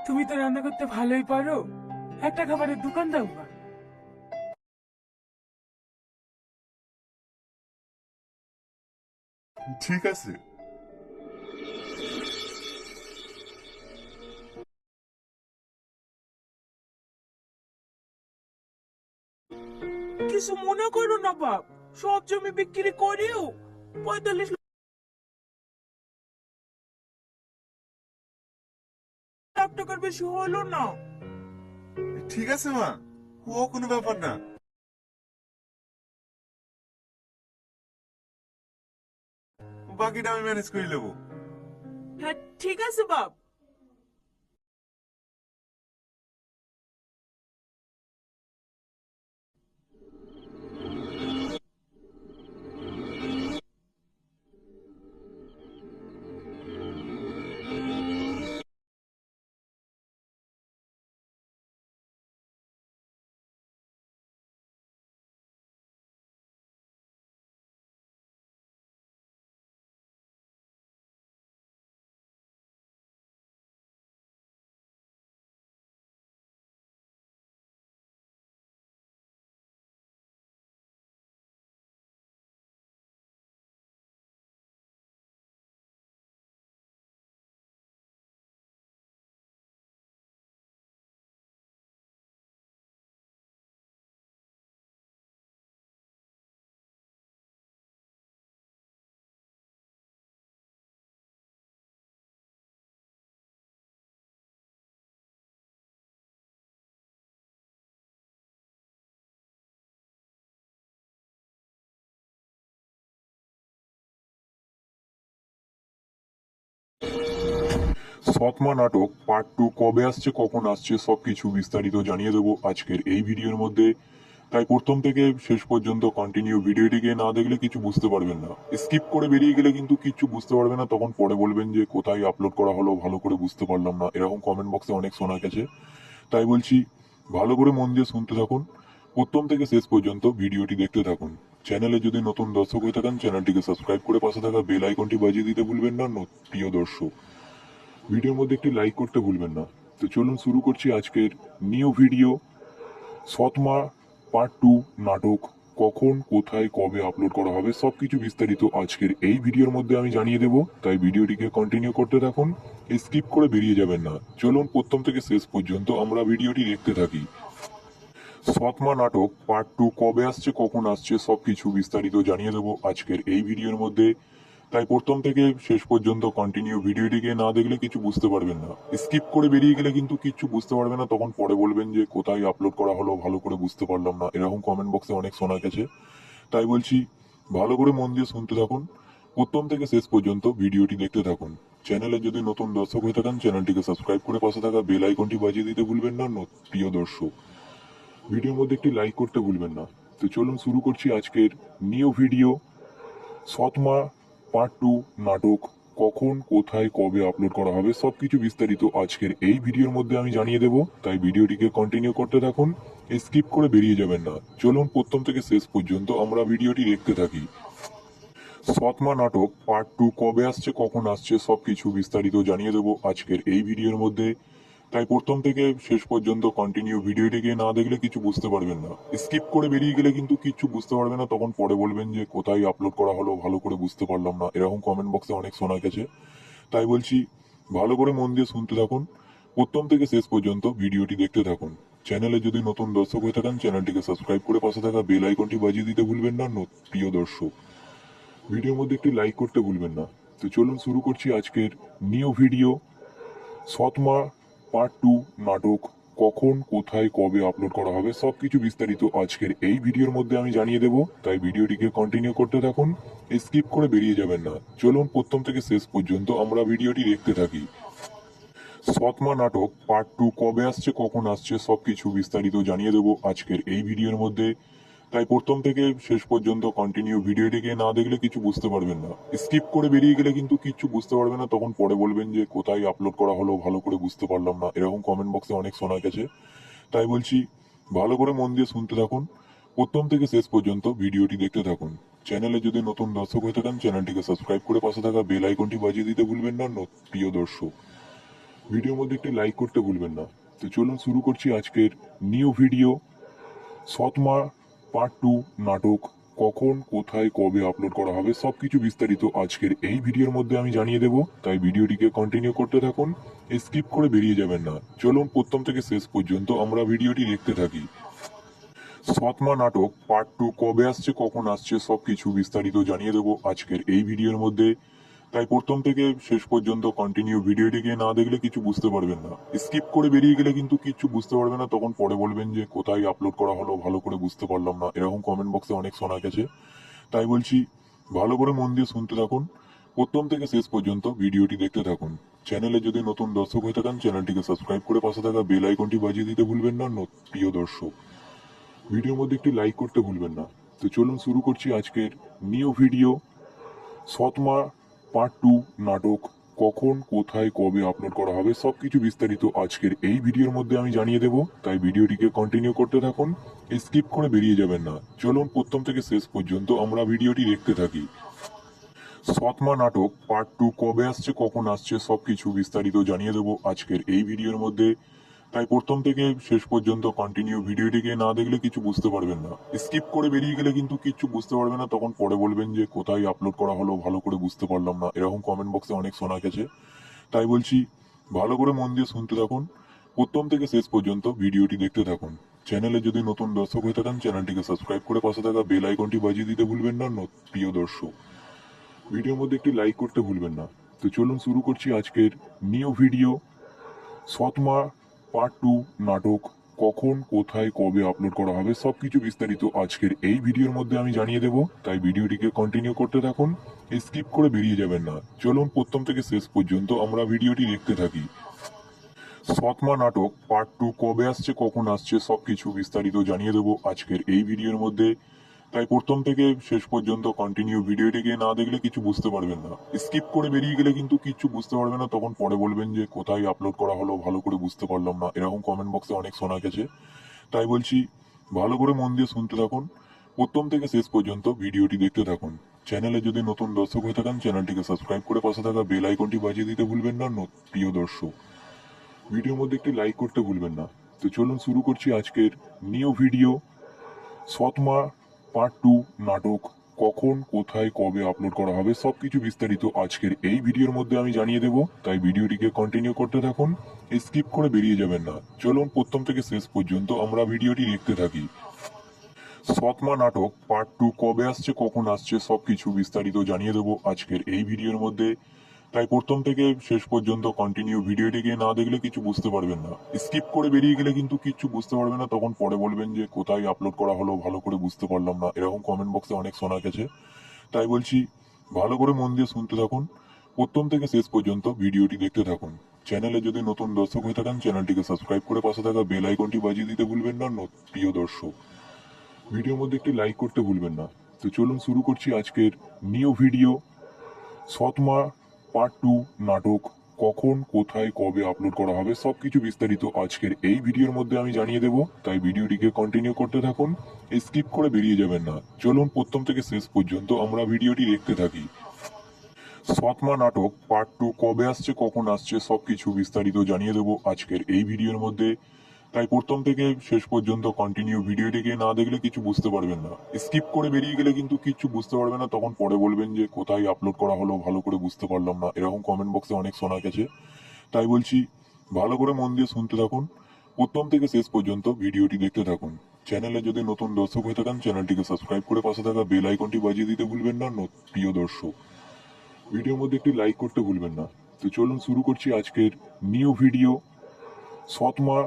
তুমি তো রান্না করতে ভালোই পারো, একটা খাবারের দোকান দাও না? ঠিক আছে। কিছু মনে করো না বাপ, সব জমি বিক্রি করেও 45 লাখ টাকার বেশি হলো না। ঠিক আছে মা, ও কোনো ব্যাপার না। বাকিটা আমি ম্যানেজ করে নেবো। হ্যাঁ ঠিক আছে বাপ। সৎমা নাটক পার্ট 2 কবে আসছে, কখন আসছে, সবকিছু বিস্তারিত জানিয়ে দেবো আজকের এই ভিডিওর মধ্যে। তাই প্রথম থেকে শেষ পর্যন্ত কন্টিনিউ ভিডিওটিকে না দেখলে কিছু বুঝতে পারবেন না। স্কিপ করে বেরিয়ে গেলে কিন্তু কিছু বুঝতে পারবেন না, তখন পরে বলবেন যে কোথায় আপলোড করা হলো, ভালো করে বুঝতে পারলাম না, এরকম কমেন্ট বক্সে অনেক শোনা গেছে। তাই বলছি, ভালো করে মন দিয়ে শুনতে থাকুন, প্রথম থেকে শেষ পর্যন্ত ভিডিওটি দেখতে থাকুন। চ্যানেলে যদি নতুন দর্শক হয়ে থাকেন, চ্যানেলটিকে সাবস্ক্রাইব করে পাশে থাকা বেল আইকনটি বাজিয়ে দিতে ভুলবেন না। প্রিয় দর্শক, ভিডিওর মধ্যে একটি লাইক করতে ভুলবেন না। তো চলুন শুরু করছি আজকের নিউ ভিডিও। সৎমা পার্ট 2 নাটক কখন, কোথায়, কবে আপলোড করা হবে সবকিছু বিস্তারিত আজকের এই ভিডিওর মধ্যে আমি জানিয়ে দেব। তাই ভিডিওটিকে কন্টিনিউ করতে থাকুন, স্কিপ করে বেরিয়ে যাবেন না। চলুন প্রথম থেকে শেষ পর্যন্ত আমরা ভিডিওটি দেখতে থাকি। সৎমা নাটক পার্ট 2 কবে আসছে, কখন আসছে সবকিছু বিস্তারিত জানিয়ে দেব আজকের এই ভিডিওর মধ্যে। তাই প্রথম থেকে শেষ পর্যন্ত কন্টিনিউ ভিডিওটিকে না দেখলে কিছু বুঝতে পারবেন না। স্কিপ করে বেরিয়ে গেলে কিন্তু কিছু বুঝতে পারবেন না, তখন পরে বলবেন যে কোথায় আপলোড করা হলো, ভালো করে বুঝতে পারলাম না, এরকম কমেন্ট বক্সে অনেক শোনা গেছে। তাই বলছি, ভালো করে মন দিয়ে শুনতে থাকুন, প্রথম থেকে শেষ পর্যন্ত ভিডিওটি দেখতে থাকুন। চ্যানেলে যদি নতুন দর্শক হয়ে থাকেন, চ্যানেলটিকে সাবস্ক্রাইব করে পাশে থাকা বেল আইকনটি বাজিয়ে দিতে ভুলবেন না। প্রিয় দর্শক, ভিডিওর মধ্যে একটি লাইক করতে ভুলবেন না। তো চলুন শুরু করছি আজকের নিউ ভিডিও। সৎমা পার্ট 2 নাটক কখন, কোথায়, কবে আপলোড করা হবে সবকিছু বিস্তারিত আজকের এই ভিডিওর মধ্যে আমি জানিয়ে দেব। তাই ভিডিওটিকে কন্টিনিউ করতে থাকুন, স্কিপ করে বেরিয়ে যাবেন না। চলুন প্রথম থেকে শেষ পর্যন্ত আমরা ভিডিওটি দেখতে থাকি। সৎমা নাটক পার্ট 2 কবে আসছে, কখন আসছে সবকিছু বিস্তারিত জানিয়ে দেব আজকের এই ভিডিওর মধ্যে। তাই প্রথম থেকে শেষ পর্যন্ত কন্টিনিউ ভিডিওটিকে না দেখলে কিছু বুঝতে পারবেন না। স্কিপ করে বেরিয়ে গেলে কিন্তু কিছু বুঝতে পারবেন না, তখন পরে বলবেন যে কোথায় আপলোড করা হলো, ভালো করে বুঝতে পারলাম না, এরকম কমেন্ট বক্সে অনেক শোনা গেছে। তাই বলছি, ভালো করে মন দিয়ে শুনতে থাকুন, প্রথম থেকে শেষ পর্যন্ত ভিডিওটি দেখতে থাকুন। চ্যানেলে যদি নতুন দর্শক হয়ে থাকেন, চ্যানেলটিকে সাবস্ক্রাইব করে পাশে থাকা বেল আইকনটি বাজিয়ে দিতে ভুলবেন না। প্রিয় দর্শক, ভিডিওর মধ্যে একটি লাইক করতে ভুলবেন না। তো চলুন শুরু করছি আজকের নিউ ভিডিও। সৎমা পার্ট 2 নাটক কখন, কোথায়, কবে আপলোড করা হবে সবকিছু বিস্তারিত আজকের এই ভিডিওর মধ্যে আমি জানিয়ে দেব। তাই ভিডিওটিকে কন্টিনিউ করতে থাকুন, স্কিপ করে বেরিয়ে যাবেন না। চলুন প্রথম থেকে শেষ পর্যন্ত আমরা ভিডিওটি দেখতে থাকি। সৎমা নাটক পার্ট 2 কবে আসছে, কখন আসছে সবকিছু বিস্তারিত জানিয়ে দেব আজকের এই ভিডিওর মধ্যে। তাই প্রথম থেকে শেষ পর্যন্ত কন্টিনিউ ভিডিওটিকে না দেখলে কিছু বুঝতে পারবেন না। স্কিপ করে বেরিয়ে গেলে কিন্তু কিছু বুঝতে পারবেন না, তখন পরে বলবেন যে কোথায় আপলোড করা হলো, ভালো করে বুঝতে পারলাম না, এরকম কমেন্ট বক্সে অনেক শোনা গেছে। তাই বলছি, ভালো করে মন দিয়ে শুনতে থাকুন, প্রথম থেকে শেষ পর্যন্ত ভিডিওটি দেখতে থাকুন। চ্যানেলে যদি নতুন দর্শক হয়ে থাকেন, চ্যানেলটিকে সাবস্ক্রাইব করে পাশে থাকা বেল আইকনটি বাজিয়ে দিতে ভুলবেন না। প্রিয় দর্শক, ভিডিওর মধ্যে একটি লাইক করতে ভুলবেন না। তো চলুন শুরু করছি আজকের নিউ ভিডিও। সৎমা পার্ট 2 নাটক কখন কোথায় কবে আপলোড করা হবে সবকিছু বিস্তারিত আজকের এই ভিডিওর মধ্যে আমি জানিয়ে দেব, তাই ভিডিওটিকে কন্টিনিউ করতে থাকুন, স্কিপ করে বেরিয়ে যাবেন না। চলুন প্রথম থেকে শেষ পর্যন্ত আমরা ভিডিওটি দেখতে থাকি। সৎমা নাটক পার্ট 2 কবে আসছে কখন আসছে সবকিছু বিস্তারিত জানিয়ে দেব আজকের এই ভিডিওর মধ্যে, তাই প্রথম থেকে শেষ পর্যন্ত কন্টিনিউ ভিডিওটিকে না দেখলে কিছু বুঝতে পারবেন না। স্কিপ করে বেরিয়ে গেলে কিন্তু কিছু বুঝতে পারবেন না, তখন পরে বলবেন যে কোথায় আপলোড করা হলো ভালো করে বুঝতে পারলাম না, এরকম কমেন্ট বক্সে অনেক শোনা গেছে। তাই বলছি ভালো করে মন দিয়ে শুনতে থাকুন, প্রথম থেকে শেষ পর্যন্ত ভিডিওটি দেখতে থাকুন। চ্যানেলে যদি নতুন দর্শক হয়ে থাকেন চ্যানেলটিকে সাবস্ক্রাইব করে পাশে থাকা বেল আইকনটি বাজিয়ে দিতে ভুলবেন না। প্রিয় দর্শক, ভিডিওর মধ্যে একটি লাইক করতে ভুলবেন না। তো চলুন শুরু করছি আজকের নিউ ভিডিও। সৎমা পার্ট 2 নাটক কখন কোথায় কবে আপলোড করা হবে সবকিছু বিস্তারিত আজকের এই ভিডিওর মধ্যে আমি জানিয়ে দেব, তাই ভিডিওটিকে কন্টিনিউ করতে থাকুন, স্কিপ করে বেরিয়ে যাবেন না। চলুন প্রথম থেকে শেষ পর্যন্ত আমরা ভিডিওটি দেখতে থাকি। সৎমা নাটক পার্ট 2 কবে আসছে কখন আসছে সবকিছু বিস্তারিত জানিয়ে দেব আজকের এই ভিডিওর মধ্যে, তাই প্রথম থেকে শেষ পর্যন্ত কন্টিনিউ ভিডিওটিকে না দেখলে কিছু বুঝতে পারবেন না। স্কিপ করে বেরিয়ে গেলে কিন্তু কিছু বুঝতে পারবেন না, তখন পরে বলবেন যে কোথায় আপলোড করা হলো ভালো করে বুঝতে পারলাম না, এরকম কমেন্ট বক্সে অনেক শোনা গেছে। তাই বলছি ভালো করে মন দিয়ে শুনতে থাকুন, প্রথম থেকে শেষ পর্যন্ত ভিডিওটি দেখতে থাকুন। চ্যানেলে যদি নতুন দর্শক হয়ে থাকেন চ্যানেলটিকে সাবস্ক্রাইব করে পাশে থাকা বেল আইকনটি বাজিয়ে দিতে ভুলবেন না। প্রিয় দর্শক, ভিডিওর মধ্যে একটি লাইক করতে ভুলবেন না। তো চলুন শুরু করছি আজকের নিউ ভিডিও। সৎমা পার্ট 2 নাটক কখন কোথায় কবে আপলোড করা হবে সবকিছু বিস্তারিত আজকের এই ভিডিওর মধ্যে আমি জানিয়ে দেব, তাই ভিডিওটিকে কন্টিনিউ করতে থাকুন, স্কিপ করে বেরিয়ে যাবেন না। চলুন প্রথম থেকে শেষ পর্যন্ত আমরা ভিডিওটি দেখতে থাকি। সৎমা নাটক পার্ট 2 কবে আসছে কখন আসছে সবকিছু বিস্তারিত জানিয়ে দেব আজকের এই ভিডিওর মধ্যে, তাই প্রথম থেকে শেষ পর্যন্ত কন্টিনিউ ভিডিওটিকে না দেখলে কিছু বুঝতে পারবেন না। স্কিপ করে বেরিয়ে গেলে কিন্তু কিছু বুঝতে পারবেন না, তখন পরে বলবেন যে কোথায় আপলোড করা হলো ভালো করে বুঝতে পারলাম না, এরকম কমেন্ট বক্সে অনেক শোনা গেছে। তাই বলছি ভালো করে মন দিয়ে শুনতে থাকুন, প্রথম থেকে শেষ পর্যন্ত ভিডিওটি দেখতে থাকুন। চ্যানেলে যদি নতুন দর্শক হয়ে থাকেন চ্যানেলটিকে সাবস্ক্রাইব করে পাশে থাকা বেল আইকনটি বাজিয়ে দিতে ভুলবেন না। প্রিয় দর্শক, ভিডিওর মধ্যে একটি লাইক করতে ভুলবেন না। তো চলুন শুরু করছি আজকের নিউ ভিডিও। সৎমা পার্ট 2 নাটক কখন কোথায় কবে আপলোড করা হবে সবকিছু বিস্তারিত আজকের এই ভিডিওর মধ্যে আমি জানিয়ে দেব, তাই ভিডিওটিকে কন্টিনিউ করতে থাকুন, স্কিপ করে বেরিয়ে যাবেন না। চলুন প্রথম থেকে শেষ পর্যন্ত আমরা ভিডিওটি দেখতে থাকি। সৎমা নাটক পার্ট 2 কবে আসছে কখন আসছে সবকিছু বিস্তারিত জানিয়ে দেব আজকের এই ভিডিওর মধ্যে, তাই প্রথম থেকে শেষ পর্যন্ত কন্টিনিউ ভিডিওটিকে না দেখলে কিছু বুঝতে পারবেন না। স্কিপ করে বেরিয়ে গেলে কিন্তু কিছু বুঝতে পারবেন না, তখন পরে বলবেন যে কোথায় আপলোড করা হলো ভালো করে বুঝতে পারলাম না, এরকম কমেন্ট বক্সে অনেক শোনা গেছে। তাই বলছি ভালো করে মন দিয়ে শুনতে থাকুন, প্রথম থেকে শেষ পর্যন্ত ভিডিওটি দেখতে থাকুন। চ্যানেলে যদি নতুন দর্শক হয়ে থাকেন চ্যানেলটিকে সাবস্ক্রাইব করে পাশে থাকা বেল আইকনটি বাজিয়ে দিতে ভুলবেন না। প্রিয় দর্শক, ভিডিওর মধ্যে একটি লাইক করতে ভুলবেন না। তো চলুন শুরু করছি আজকের নিউ ভিডিও। সৎমা পার্ট 2 নাটক কখন কোথায় কবে আপলোড করা হবে সবকিছু বিস্তারিত আজকের এই ভিডিওর মধ্যে আমি জানিয়ে দেব, তাই ভিডিওটিকে কন্টিনিউ করতে থাকুন, স্কিপ করে বেরিয়ে যাবেন না। চলুন প্রথম থেকে শেষ পর্যন্ত আমরা ভিডিওটি দেখতে থাকি। সৎমা নাটক পার্ট 2 কবে আসছে কখন আসছে সবকিছু বিস্তারিত জানিয়ে দেব আজকের এই ভিডিওর মধ্যে, তাই প্রথম থেকে শেষ পর্যন্ত কন্টিনিউ ভিডিওটিকে না দেখলে কিছু বুঝতে পারবেন না। স্কিপ করে বেরিয়ে গেলে কিন্তু কিছু বুঝতে পারবেন না, তখন পরে বলবেন যে কোথায় আপলোড করা হলো ভালো করে বুঝতে পারলাম না, এরকম কমেন্ট বক্সে অনেক শোনা গেছে। তাই বলছি ভালো করে মন দিয়ে শুনতে থাকুন, প্রথম থেকে শেষ পর্যন্ত ভিডিওটি দেখতে থাকুন। চ্যানেলে যদি নতুন দর্শক হয়ে থাকেন চ্যানেলটিকে সাবস্ক্রাইব করে পাশে থাকা বেল আইকনটি বাজিয়ে দিতে ভুলবেন না। প্রিয় দর্শক, ভিডিওর মধ্যে একটি লাইক করতে ভুলবেন না। তো চলুন শুরু করছি আজকের নিউ ভিডিও। সৎমা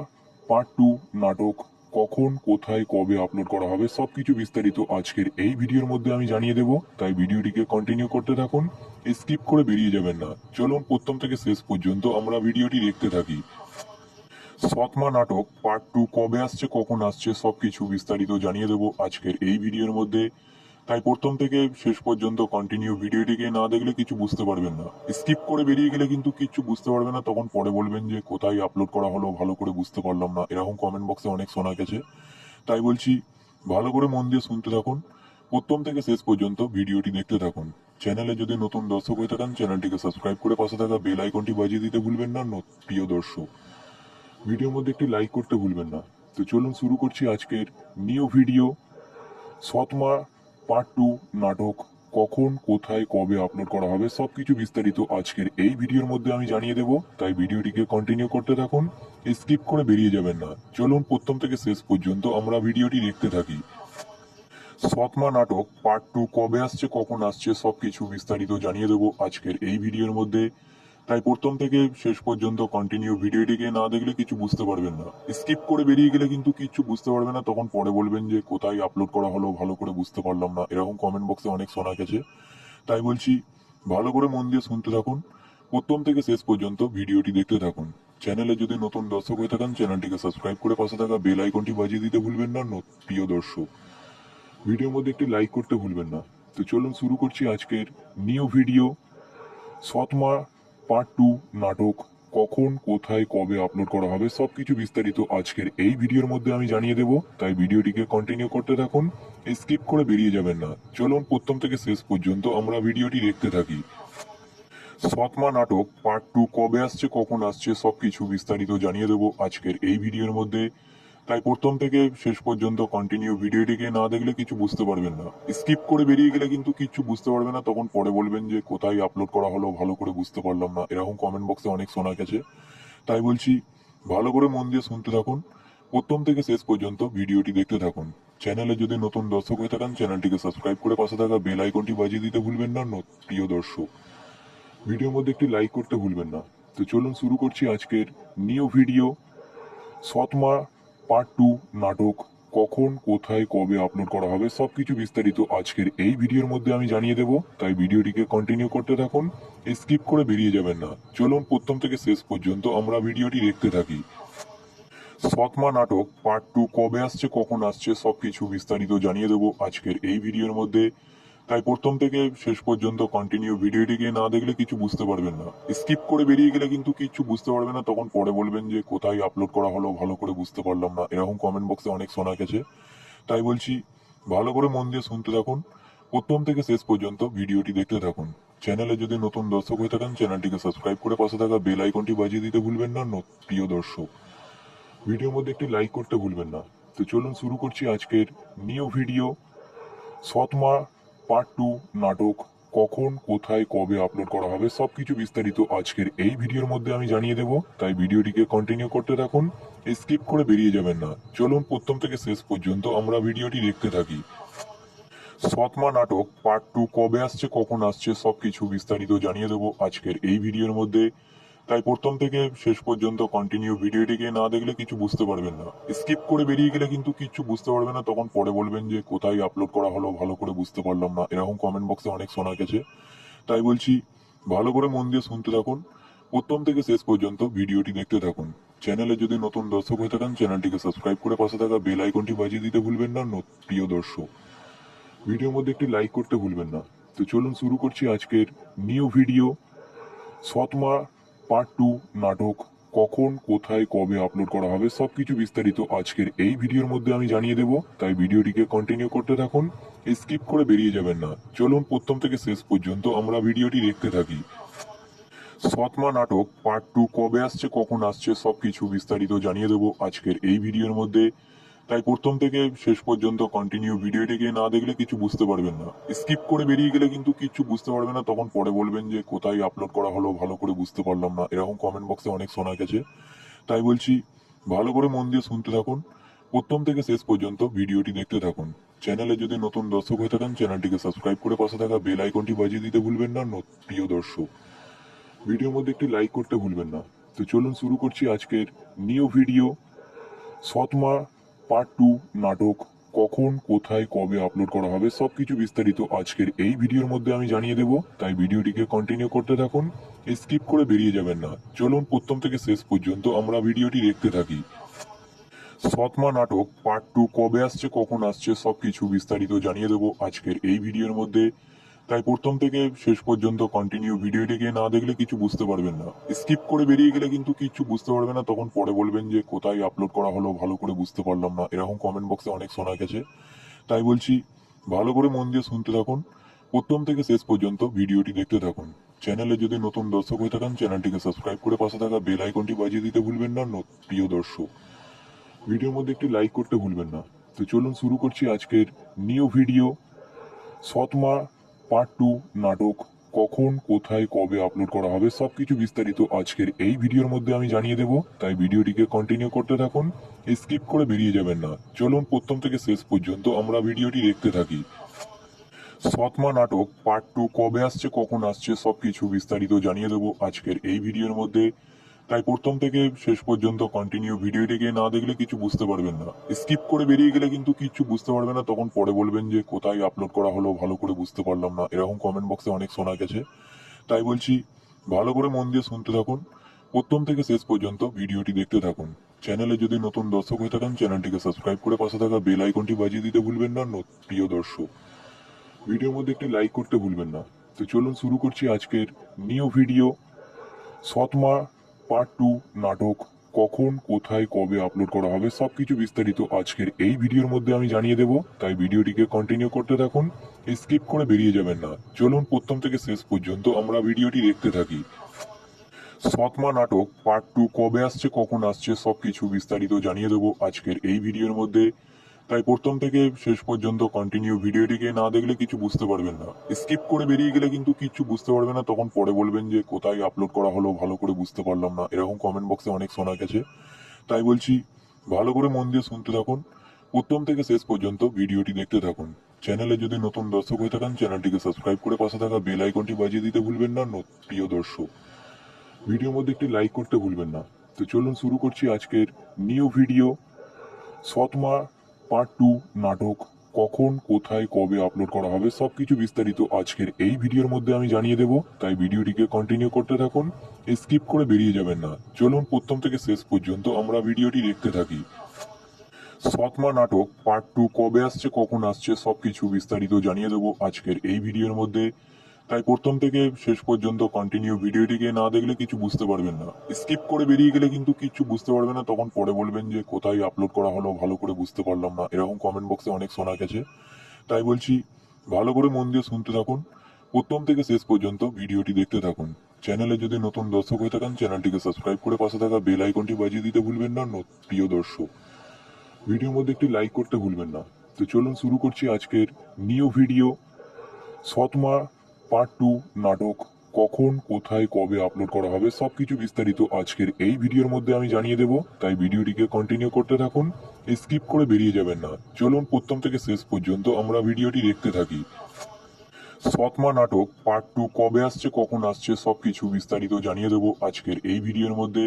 পার্ট 2 নাটক কখন কোথায় কবে আপলোড করা হবে সবকিছু বিস্তারিত আজকের এই ভিডিওর মধ্যে আমি জানিয়ে দেব, তাই ভিডিওটিকে কন্টিনিউ করতে থাকুন, স্কিপ করে বেরিয়ে যাবেন না। চলুন প্রথম থেকে শেষ পর্যন্ত আমরা ভিডিওটি দেখতে থাকি। সৎমা নাটক পার্ট 2 কবে আসছে কখন আসছে সবকিছু বিস্তারিত জানিয়ে দেব আজকের এই ভিডিওর মধ্যে, তাই প্রথম থেকে শেষ পর্যন্ত কন্টিনিউ ভিডিওটিকে না দেখলে কিছু বুঝতে পারবেন না। স্কিপ করে বেরিয়ে গেলে কিন্তু কিছু বুঝতে পারবেন না, তখন পরে বলবেন যে কোথায় আপলোড করা হলো ভালো করে বুঝতে পারলাম না, এরকম কমেন্ট বক্সে অনেক শোনা গেছে। তাই বলছি ভালো করে মন দিয়ে শুনতে থাকুন, প্রথম থেকে শেষ পর্যন্ত ভিডিওটি দেখতে থাকুন। চ্যানেলে যদি নতুন দর্শক হয়ে থাকেন চ্যানেলটিকে সাবস্ক্রাইব করে পাশে থাকা বেল আইকনটি বাজিয়ে দিতে ভুলবেন না। প্রিয় দর্শক, ভিডিওর মধ্যে একটি লাইক করতে ভুলবেন না। তো চলুন শুরু করছি আজকের নিউ ভিডিও। সৎমা পার্ট 2 নাটক কখন, কোথায়, কবে আপলোড করা হবে সবকিছু বিস্তারিত আজকের এই ভিডিওর মধ্যে আমি জানিয়ে দেব, তাই ভিডিওটিকে কন্টিনিউ করতে থাকুন, স্কিপ করে বেরিয়ে যাবেন না। চলুন প্রথম থেকে শেষ পর্যন্ত আমরা ভিডিওটি দেখতে থাকি। সৎমা নাটক পার্ট 2 কবে আসছে, কখন আসছে সবকিছু বিস্তারিত জানিয়ে দেবো আজকের এই ভিডিওর মধ্যে, তাই প্রথম থেকে শেষ পর্যন্ত কন্টিনিউ ভিডিওটিকে না দেখলে কিছু বুঝতে পারবেন না। স্কিপ করে বেরিয়ে গেলে কিন্তু কিছু বুঝতে পারবেন না, তখন পরে বলবেন যে কোথায় আপলোড করা হলো, ভালো করে বুঝতে পারলাম না, এরকম কমেন্ট বক্সে অনেক শোনা গেছে। তাই বলছি ভালো করে মন দিয়ে শুনতে থাকুন, প্রথম থেকে শেষ পর্যন্ত ভিডিওটি দেখতে থাকুন। চ্যানেলে যদি নতুন দর্শক হয়ে থাকেন চ্যানেলটিকে সাবস্ক্রাইব করে পাশে থাকা বেল আইকনটি বাজিয়ে দিতে ভুলবেন না। প্রিয় দর্শক, ভিডিওর মধ্যে একটি লাইক করতে ভুলবেন না। তো চলুন শুরু করছি আজকের নিউ ভিডিও। সৎমা পার্ট 2 নাটক কখন, কোথায়, কবে আপলোড করা হবে সবকিছু বিস্তারিত আজকের এই ভিডিওর মধ্যে আমি জানিয়ে দেব, তাই ভিডিওটিকে কন্টিনিউ করতে থাকুন, স্কিপ করে বেরিয়ে যাবেন না। চলুন প্রথম থেকে শেষ পর্যন্ত আমরা ভিডিওটি দেখতে থাকি। সৎমা নাটক পার্ট 2 কবে আসছে, কখন আসছে সবকিছু বিস্তারিত জানিয়ে দেব আজকের এই ভিডিওর মধ্যে, তাই প্রথম থেকে শেষ পর্যন্ত কন্টিনিউ ভিডিওটিকে না দেখলে কিছু বুঝতে পারবেন না। স্কিপ করে বেরিয়ে গেলে কিন্তু কিছু বুঝতে পারবেন না, তখন পরে বলবেন যে কোথায় আপলোড করা হলো, ভালো করে বুঝতে পারলাম না, এরকম কমেন্ট বক্সে অনেক শোনা গেছে। তাই বলছি ভালো করে মন দিয়ে শুনতে থাকুন, প্রথম থেকে শেষ পর্যন্ত ভিডিওটি দেখতে থাকুন। চ্যানেলে যদি নতুন দর্শক হয়ে থাকেন চ্যানেলটিকে সাবস্ক্রাইব করে পাশে থাকা বেল আইকনটি বাজিয়ে দিতে ভুলবেন না। প্রিয় দর্শক, ভিডিওর মধ্যে একটি লাইক করতে ভুলবেন না। তো চলুন শুরু করছি আজকের নিউ ভিডিও। সৎমা পার্ট 2 নাটক কখন, কোথায়, কবে আপলোড করা হবে সবকিছু বিস্তারিত আজকের এই ভিডিওর মধ্যে আমি জানিয়ে দেব, তাই ভিডিওটিকে কন্টিনিউ করতে থাকুন, স্কিপ করে বেরিয়ে যাবেন না। চলুন প্রথম থেকে শেষ পর্যন্ত আমরা ভিডিওটি দেখতে থাকি। সৎমা নাটক পার্ট 2 কবে আসছে, কখন আসছে সবকিছু বিস্তারিত জানিয়ে দেব আজকের এই ভিডিওর মধ্যে, তাই প্রথম থেকে শেষ পর্যন্ত কন্টিনিউ ভিডিওটিকে না দেখলে কিছু বুঝতে পারবেন না। স্কিপ করে বেরিয়ে গেলে কিন্তু কিছু বুঝতে পারবেন না, তখন পরে বলবেন যে কোথায় আপলোড করা হলো, ভালো করে বুঝতে পারলাম না, এরকম কমেন্ট বক্সে অনেক শোনা গেছে। তাই বলছি ভালো করে মন দিয়ে শুনতে থাকুন, প্রথম থেকে শেষ পর্যন্ত ভিডিওটি দেখতে থাকুন। চ্যানেলে যদি নতুন দর্শক হয়ে থাকেন চ্যানেলটিকে সাবস্ক্রাইব করে পাশে থাকা বেল আইকনটি বাজিয়ে দিতে ভুলবেন না। প্রিয় দর্শক, ভিডিওর মধ্যে একটি লাইক করতে ভুলবেন না। তো চলুন শুরু করছি আজকের নিউ ভিডিও। সৎমা পার্ট 2 নাটক কখন, কোথায়, কবে আপলোড করা হবে সবকিছু বিস্তারিত আজকের এই ভিডিওর মধ্যে আমি জানিয়ে দেব, তাই ভিডিওটিকে কন্টিনিউ করতে থাকুন, স্কিপ করে বেরিয়ে যাবেন না। চলুন প্রথম থেকে শেষ পর্যন্ত আমরা ভিডিওটি দেখতে থাকি। সৎমা নাটক পার্ট 2 কবে আসছে, কখন আসছে সবকিছু বিস্তারিত জানিয়ে দেব আজকের এই ভিডিওর মধ্যে, তাই প্রথম থেকে শেষ পর্যন্ত কন্টিনিউ ভিডিওটিকে না দেখলে কিছু বুঝতে পারবেন না। স্কিপ করে বেরিয়ে গেলে কিন্তু কিছু বুঝতে পারবেন না, তখন পরে বলবেন যে কোথায় আপলোড করা হলো, ভালো করে বুঝতে পারলাম না, এরকম কমেন্ট বক্সে অনেক শোনা গেছে। তাই বলছি ভালো করে মন দিয়ে শুনতে থাকুন, প্রথম থেকে শেষ পর্যন্ত ভিডিওটি দেখতে থাকুন। চ্যানেলে যদি নতুন দর্শক হয়ে থাকেন চ্যানেলটিকে সাবস্ক্রাইব করে পাশে থাকা বেল আইকনটি বাজিয়ে দিতে ভুলবেন না। প্রিয় দর্শক, ভিডিওর মধ্যে একটি লাইক করতে ভুলবেন না। তো চলুন শুরু করছি আজকের নিউ ভিডিও। সৎমা পার্ট 2 নাটক কখন, কোথায়, কবে আপলোড করা হবে সবকিছু বিস্তারিত আজকের এই ভিডিওর মধ্যে আমি জানিয়ে দেব, তাই ভিডিওটিকে কন্টিনিউ করতে থাকুন, স্কিপ করে বেরিয়ে যাবেন না। চলুন প্রথম থেকে শেষ পর্যন্ত আমরা ভিডিওটি দেখতে থাকি। সৎমা নাটক পার্ট 2 কবে আসছে, কখন আসছে সবকিছু বিস্তারিত জানিয়ে দেব আজকের এই ভিডিওর মধ্যে, তাই প্রথম থেকে শেষ পর্যন্ত কন্টিনিউ ভিডিওটিকে না দেখলে কিছু বুঝতে পারবেন না। স্কিপ করে বেরিয়ে গেলে কিন্তু কিছু বুঝতে পারবেন না, তখন পরে বলবেন যে কোথায় আপলোড করা হলো, ভালো করে বুঝতে পারলাম না, এরকম কমেন্ট বক্সে অনেক শোনা গেছে। তাই বলছি ভালো করে মন দিয়ে শুনতে থাকুন, প্রথম থেকে শেষ পর্যন্ত ভিডিওটি দেখতে থাকুন। চ্যানেলে যদি নতুন দর্শক হয়ে থাকেন চ্যানেলটিকে সাবস্ক্রাইব করে পাশে থাকা বেল আইকনটি বাজিয়ে দিতে ভুলবেন না। প্রিয় দর্শক, ভিডিওর মধ্যে একটি লাইক করতে ভুলবেন না। তো চলুন শুরু করছি আজকের নিউ ভিডিও। সৎমা পার্ট 2 নাটক কখন, কোথায়, কবে আপলোড করা হবে সবকিছু বিস্তারিত আজকের এই ভিডিওর মধ্যে আমি জানিয়ে দেব, তাই ভিডিওটিকে কন্টিনিউ করতে থাকুন, স্কিপ করে বেরিয়ে যাবেন না। চলুন প্রথম থেকে শেষ পর্যন্ত আমরা ভিডিওটি দেখতে থাকি। সৎমা নাটক পার্ট 2 কবে আসছে, কখন আসছে সবকিছু বিস্তারিত জানিয়ে দেব আজকের এই ভিডিওর মধ্যে, তাই প্রথম থেকে শেষ পর্যন্ত কন্টিনিউ ভিডিওটিকে না দেখলে কিছু বুঝতে পারবেন না। স্কিপ করে বেরিয়ে গেলে কিন্তু কিছু বুঝতে পারবেন না, তখন পরে বলবেন যে কোথায় আপলোড করা হলো, ভালো করে বুঝতে পারলাম না, এরকম কমেন্ট বক্সে অনেক শোনা গেছে। তাই বলছি ভালো করে মন দিয়ে শুনতে থাকুন, প্রথম থেকে শেষ পর্যন্ত ভিডিওটি দেখতে থাকুন। চ্যানেলে যদি নতুন দর্শক হয়ে থাকেন চ্যানেলটিকে সাবস্ক্রাইব করে পাশে থাকা বেল আইকনটি বাজিয়ে দিতে ভুলবেন না। প্রিয় দর্শক, ভিডিওর মধ্যে একটি লাইক করতে ভুলবেন না। তো চলুন শুরু করছি আজকের নিউ ভিডিও। সৎমা পার্ট 2 নাটক কখন, কোথায়, কবে আপলোড করা হবে সবকিছু বিস্তারিত আজকের এই ভিডিওর মধ্যে আমি জানিয়ে দেব, তাই ভিডিওটিকে কন্টিনিউ করতে থাকুন, স্কিপ করে বেরিয়ে যাবেন না। চলুন প্রথম থেকে শেষ পর্যন্ত আমরা ভিডিওটি দেখতে থাকি। সৎমা নাটক পার্ট 2 কবে আসছে, কখন আসছে সবকিছু বিস্তারিত জানিয়ে দেবো আজকের এই ভিডিওর মধ্যে, তাই প্রথম থেকে শেষ পর্যন্ত কন্টিনিউ ভিডিওটিকে না দেখলে কিছু বুঝতে পারবেন না। স্কিপ করে বেরিয়ে গেলে কিন্তু কিছু বুঝতে পারবেন না, তখন পরে বলবেন যে কোথায় আপলোড করা হলো ভালো করে বুঝতে পারলাম না, এরকম কমেন্ট বক্সে অনেক শোনা গেছে। তাই বলছি ভালো করে মন দিয়ে শুনতে থাকুন, প্রথম থেকে শেষ পর্যন্ত ভিডিওটি দেখতে থাকুন। চ্যানেলে যদি নতুন দর্শক হয়ে থাকেন চ্যানেলটিকে সাবস্ক্রাইব করে পাশে থাকা বেল আইকনটি বাজিয়ে দিতে ভুলবেন না। প্রিয় দর্শক, ভিডিওর মধ্যে একটি লাইক করতে ভুলবেন না। তো চলুন শুরু করছি আজকের নিউ ভিডিও। সৎমা পার্ট 2 নাটক কখন, কোথায়, কবে আপলোড করা হবে সবকিছু বিস্তারিত আজকের এই ভিডিওর মধ্যে আমি জানিয়ে দেব, তাই ভিডিওটিকে কন্টিনিউ করতে থাকুন, স্কিপ করে বেরিয়ে যাবেন না। চলুন প্রথম থেকে শেষ পর্যন্ত আমরা ভিডিওটি দেখতে থাকি। সৎমা নাটক পার্ট 2 কবে আসছে, কখন আসছে সবকিছু বিস্তারিত জানিয়ে দেব আজকের এই ভিডিওর মধ্যে, তাই প্রথম থেকে শেষ পর্যন্ত কন্টিনিউ ভিডিওটিকে না দেখলে কিছু বুঝতে পারবেন না। স্কিপ করে বেরিয়ে গেলে কিন্তু কিছু বুঝতে পারবেন না, তখন পরে বলবেন যে কোথায় আপলোড করা হলো ভালো করে বুঝতে পারলাম না, এরকম কমেন্ট বক্সে অনেক শোনা গেছে। তাই বলছি ভালো করে মন দিয়ে শুনতে থাকুন, প্রথম থেকে শেষ পর্যন্ত ভিডিওটি দেখতে থাকুন। চ্যানেলে যদি নতুন দর্শক হয়ে থাকেন চ্যানেলটিকে সাবস্ক্রাইব করে পাশে থাকা বেল আইকনটি বাজিয়ে দিতে ভুলবেন না। প্রিয় দর্শক, ভিডিওর মধ্যে একটি লাইক করতে ভুলবেন না। তো চলুন শুরু করছি আজকের নিউ ভিডিও। সৎমা পার্ট 2 নাটক কখন, কোথায়, কবে আপলোড করা হবে সবকিছু বিস্তারিত আজকের এই ভিডিওর মধ্যে আমি জানিয়ে দেব, তাই ভিডিওটিকে কন্টিনিউ করতে থাকুন, স্কিপ করে বেরিয়ে যাবেন না। চলুন প্রথম থেকে শেষ পর্যন্ত আমরা ভিডিওটি দেখতে থাকি। সৎমা নাটক পার্ট 2 কবে আসছে, কখন আসছে সবকিছু বিস্তারিত জানিয়ে দেব আজকের এই ভিডিওর মধ্যে, তাই প্রথম থেকে শেষ পর্যন্ত কন্টিনিউ ভিডিওটিকে না দেখলে কিছু বুঝতে পারবেন না। স্কিপ করে বেরিয়ে গেলে কিন্তু কিছু বুঝতে পারবেন না, তখন পরে বলবেন যে কোথায় আপলোড করা হলো ভালো করে বুঝতে পারলাম না, এরকম কমেন্ট বক্সে অনেক শোনা গেছে। তাই বলছি ভালো করে মন দিয়ে শুনতে থাকুন, প্রথম থেকে শেষ পর্যন্ত ভিডিওটি দেখতে থাকুন। চ্যানেলে যদি নতুন দর্শক হয়ে থাকেন চ্যানেলটিকে সাবস্ক্রাইব করে পাশে থাকা বেল আইকনটি বাজিয়ে দিতে ভুলবেন না। প্রিয় দর্শক, ভিডিওর মধ্যে একটি লাইক করতে ভুলবেন না। তো চলুন শুরু করছি আজকের নিউ ভিডিও। সৎমা পার্ট 2 নাটক কখন, কোথায়, কবে আপলোড করা হবে সবকিছু বিস্তারিত আজকের এই ভিডিওর মধ্যে আমি জানিয়ে দেব, তাই ভিডিওটিকে কন্টিনিউ করতে থাকুন, স্কিপ করে বেরিয়ে যাবেন না। চলুন প্রথম থেকে শেষ পর্যন্ত আমরা ভিডিওটি দেখতে থাকি। সৎমা নাটক পার্ট 2 কবে আসছে, কখন আসছে সবকিছু বিস্তারিত জানিয়ে দেব আজকের এই ভিডিওর মধ্যে,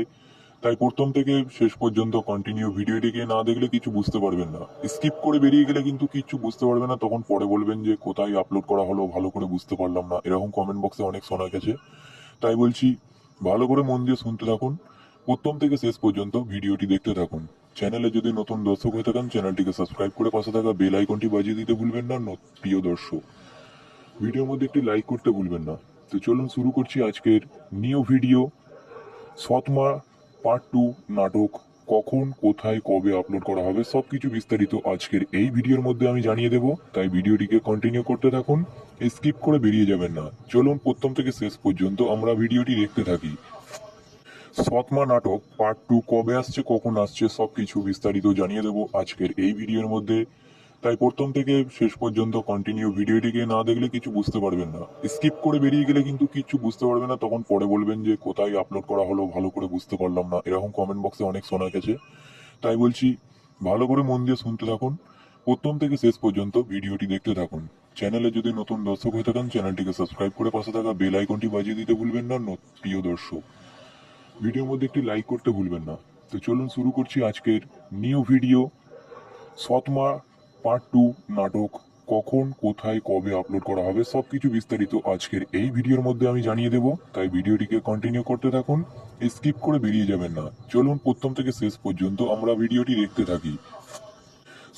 তাই প্রথম থেকে শেষ পর্যন্ত কন্টিনিউ ভিডিওটিকে না দেখলে কিছু বুঝতে পারবেন না। স্কিপ করে বেরিয়ে গেলে কিন্তু কিছু বুঝতে পারবেন না, তখন পরে বলবেন যে কোথায় আপলোড করা হলো ভালো করে বুঝতে পারলাম না, এরকম কমেন্ট বক্সে অনেক শোনা গেছে। তাই বলছি ভালো করে মন দিয়ে শুনতে থাকুন, প্রথম থেকে শেষ পর্যন্ত ভিডিওটি দেখতে থাকুন। চ্যানেলে যদি নতুন দর্শক হয়ে থাকেন চ্যানেলটিকে সাবস্ক্রাইব করে পাশে থাকা বেল আইকনটি বাজিয়ে দিতে ভুলবেন না। প্রিয় দর্শক, ভিডিওর মধ্যে একটি লাইক করতে ভুলবেন না। তো চলুন শুরু করছি আজকের নিউ ভিডিও। সৎমা পার্ট 2 নাটক কখন, কোথায়, কবে আপলোড করা হবে সবকিছু বিস্তারিত আজকের এই ভিডিওর মধ্যে আমি জানিয়ে দেব, তাই ভিডিওটিকে কন্টিনিউ করতে থাকুন, স্কিপ করে বেরিয়ে যাবেন না। চলুন প্রথম থেকে শেষ পর্যন্ত আমরা ভিডিওটি দেখতে থাকি। সৎমা নাটক পার্ট 2 কবে আসছে, কখন আসছে সবকিছু বিস্তারিত জানিয়ে দেব আজকের এই ভিডিওর মধ্যে, তাই প্রথম থেকে শেষ পর্যন্ত কন্টিনিউ ভিডিওটিকে না দেখলে কিছু বুঝতে পারবেন না। স্কিপ করে বেরিয়ে গেলে কিন্তু কিছু বুঝতে পারবেন না, তখন পরে বলবেন যে কোথায় আপলোড করা হলো ভালো করে বুঝতে পারলাম না, এরকম কমেন্ট বক্সে অনেক শোনা গেছে। তাই বলছি ভালো করে মন দিয়ে শুনতে থাকুন, প্রথম থেকে শেষ পর্যন্ত ভিডিওটি দেখতে থাকুন। চ্যানেলে যদি নতুন দর্শক হয়ে থাকেন চ্যানেলটিকে সাবস্ক্রাইব করে পাশে থাকা বেল আইকনটি বাজিয়ে দিতে ভুলবেন না। প্রিয় দর্শক, ভিডিওর মধ্যে একটি লাইক করতে ভুলবেন না। তো চলুন শুরু করছি আজকের নিউ ভিডিও। সৎমা পার্ট 2 নাটক কখন, কোথায়, কবে আপলোড করা হবে সবকিছু বিস্তারিত আজকের এই ভিডিওর মধ্যে আমি জানিয়ে দেব, তাই ভিডিওটিকে কন্টিনিউ করতে থাকুন, স্কিপ করে বেরিয়ে যাবেন না। চলুন প্রথম থেকে শেষ পর্যন্ত আমরা ভিডিওটি দেখতে থাকি।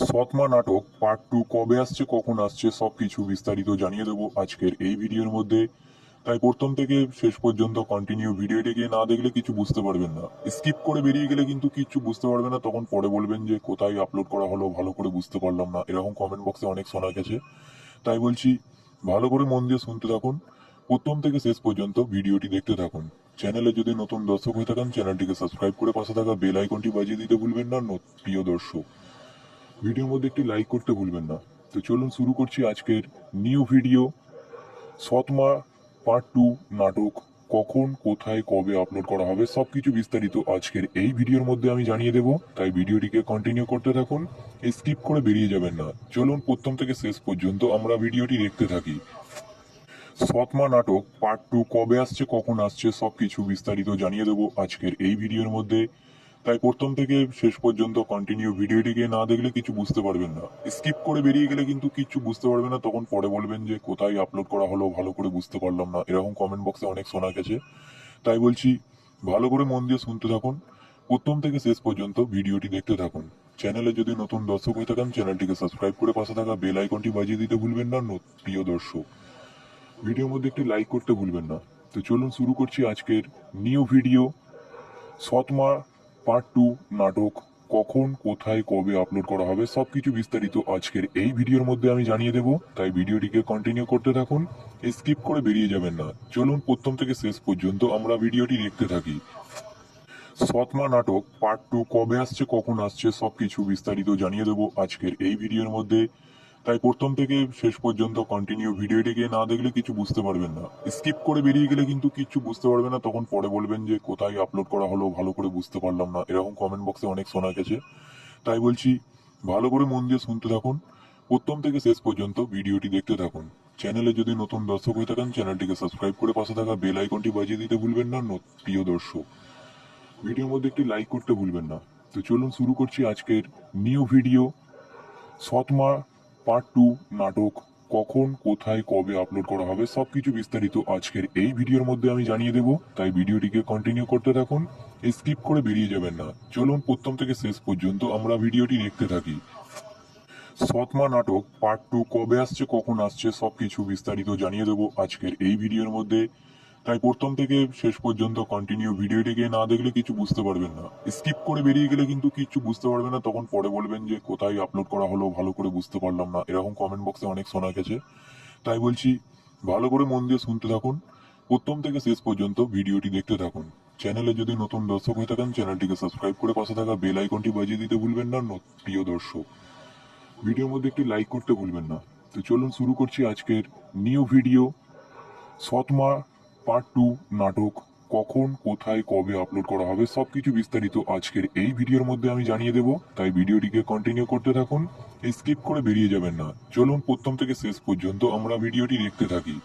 সৎমা নাটক পার্ট 2 কবে আসছে, কখন আসছে সবকিছু বিস্তারিত জানিয়ে দেব আজকের এই ভিডিওর মধ্যে, তাই প্রথম থেকে শেষ পর্যন্ত কন্টিনিউ ভিডিওটিকে না দেখলে কিছু বুঝতে পারবেন না। স্কিপ করে বেরিয়ে গেলে কিন্তু কিছু বুঝতে পারবেন না, তখন পরে বলবেন যে কোথায় আপলোড করা হলো ভালো করে বুঝতে পারলাম না, এরকম কমেন্ট বক্সে অনেক শোনা গেছে। তাই বলছি ভালো করে মন দিয়ে শুনতে থাকুন, প্রথম থেকে শেষ পর্যন্ত ভিডিওটি দেখতে থাকুন। চ্যানেলে যদি নতুন দর্শক হয়ে থাকেন চ্যানেলটিকে সাবস্ক্রাইব করে পাশে থাকা বেল আইকনটি বাজিয়ে দিতে ভুলবেন না। প্রিয় দর্শক, ভিডিওর মধ্যে একটি লাইক করতে ভুলবেন না। তো চলুন শুরু করছি আজকের নিউ ভিডিও। সৎমা পার্ট 2 নাটক কখন, কোথায়, কবে আপলোড করা হবে সবকিছু বিস্তারিত আজকের এই ভিডিওর মধ্যে আমি জানিয়ে দেব, তাই ভিডিওটিকে কন্টিনিউ করতে থাকুন, স্কিপ করে বেরিয়ে যাবেন না। চলুন প্রথম থেকে শেষ পর্যন্ত আমরা ভিডিওটি দেখতে থাকি। সৎমা নাটক পার্ট 2 কবে আসছে, কখন আসছে সবকিছু বিস্তারিত জানিয়ে দেব আজকের এই ভিডিওর মধ্যে, তাই প্রথম থেকে শেষ পর্যন্ত কন্টিনিউ ভিডিওটিকে না দেখলে কিছু বুঝতে পারবেন না। স্কিপ করে বেরিয়ে গেলে কিন্তু কিছু বুঝতে পারবেন না, তখন পরে বলবেন যে কোথায় আপলোড করা হলো ভালো করে বুঝতে পারলাম না, এরকম কমেন্ট বক্সে অনেক শোনা গেছে। তাই বলছি ভালো করে মন দিয়ে শুনতে থাকুন, প্রথম থেকে শেষ পর্যন্ত ভিডিওটি দেখতে থাকুন। চ্যানেলে যদি নতুন দর্শক হয়ে থাকেন চ্যানেলটিকে সাবস্ক্রাইব করে পাশে থাকা বেল আইকনটি বাজিয়ে দিতে ভুলবেন না। প্রিয় দর্শক, ভিডিওর মধ্যে একটি লাইক করতে ভুলবেন না। তো চলুন শুরু করছি আজকের নিউ ভিডিও। সৎমা পার্ট 2 নাটক কখন, কোথায়, কবে আপলোড করা হবে সবকিছু বিস্তারিত আজকের এই ভিডিওর মধ্যে আমি জানিয়ে দেব, তাই ভিডিওটিকে কন্টিনিউ করতে থাকুন, স্কিপ করে বেরিয়ে যাবেন না। চলুন প্রথম থেকে শেষ পর্যন্ত আমরা ভিডিওটি দেখতে থাকি। সৎমা নাটক পার্ট 2 কবে আসছে, কখন আসছে সবকিছু বিস্তারিত জানিয়ে দেব আজকের এই ভিডিওর মধ্যে, তাই প্রথম থেকে শেষ পর্যন্ত কন্টিনিউ ভিডিওটিকে না দেখলে কিছু বুঝতে পারবেন না। স্কিপ করে বেরিয়ে গেলে কিন্তু কিছু বুঝতে পারবেন না, তখন পরে বলবেন যে কোথায় আপলোড করা হলো ভালো করে বুঝতে পারলাম না, এরকম কমেন্ট বক্সে অনেক শোনা গেছে। তাই বলছি ভালো করে মন দিয়ে শুনতে থাকুন, প্রথম থেকে শেষ পর্যন্ত ভিডিওটি দেখতে থাকুন। চ্যানেলে যদি নতুন দর্শক হয়ে থাকেন চ্যানেলটিকে সাবস্ক্রাইব করে পাশে থাকা বেল আইকনটি বাজিয়ে দিতে ভুলবেন না। প্রিয় দর্শক, ভিডিওর মধ্যে একটি লাইক করতে ভুলবেন না। তো চলুন শুরু করছি আজকের নিউ ভিডিও। সৎমা পার্ট 2 নাটক কখন, কোথায়, কবে আপলোড করা হবে সবকিছু বিস্তারিত আজকের এই ভিডিওর মধ্যে আমি জানিয়ে দেব, তাই ভিডিওটিকে কন্টিনিউ করতে থাকুন, স্কিপ করে বেরিয়ে যাবেন না। চলুন প্রথম থেকে শেষ পর্যন্ত আমরা ভিডিওটি দেখতে থাকি। সৎমা নাটক পার্ট 2 কবে আসছে, কখন আসছে সবকিছু বিস্তারিত জানিয়ে দেব আজকের এই ভিডিওর মধ্যে, তাই প্রথম থেকে শেষ পর্যন্ত কন্টিনিউ ভিডিওটিকে না দেখলে কিছু বুঝতে পারবেন না। স্কিপ করে বেরিয়ে গেলে কিন্তু কিছু বুঝতে পারবেন না, তখন পরে বলবেন যে কোথায় আপলোড করা হলো ভালো করে বুঝতে পারলাম না, এরকম কমেন্ট বক্সে অনেক শোনা গেছে। তাই বলছি ভালো করে মন দিয়ে শুনতে থাকুন, প্রথম থেকে শেষ পর্যন্ত ভিডিওটি দেখতে থাকুন। চ্যানেলে যদি নতুন দর্শক হয়ে থাকেন চ্যানেলটিকে সাবস্ক্রাইব করে পাশে থাকা বেল আইকনটি বাজিয়ে দিতে ভুলবেন না। প্রিয় দর্শক, ভিডিওর মধ্যে একটি লাইক করতে ভুলবেন না। তো চলুন শুরু করছি আজকের নিউ ভিডিও। সৎমা পার্ট 2 নাটক কখন, কোথায়, কবে আপলোড করা হবে সবকিছু বিস্তারিত আজকের এই ভিডিওর মধ্যে আমি জানিয়ে দেব, তাই ভিডিওটিকে কন্টিনিউ করতে থাকুন, স্কিপ করে বেরিয়ে যাবেন না। চলুন প্রথম থেকে শেষ পর্যন্ত আমরা ভিডিওটি দেখতে থাকি।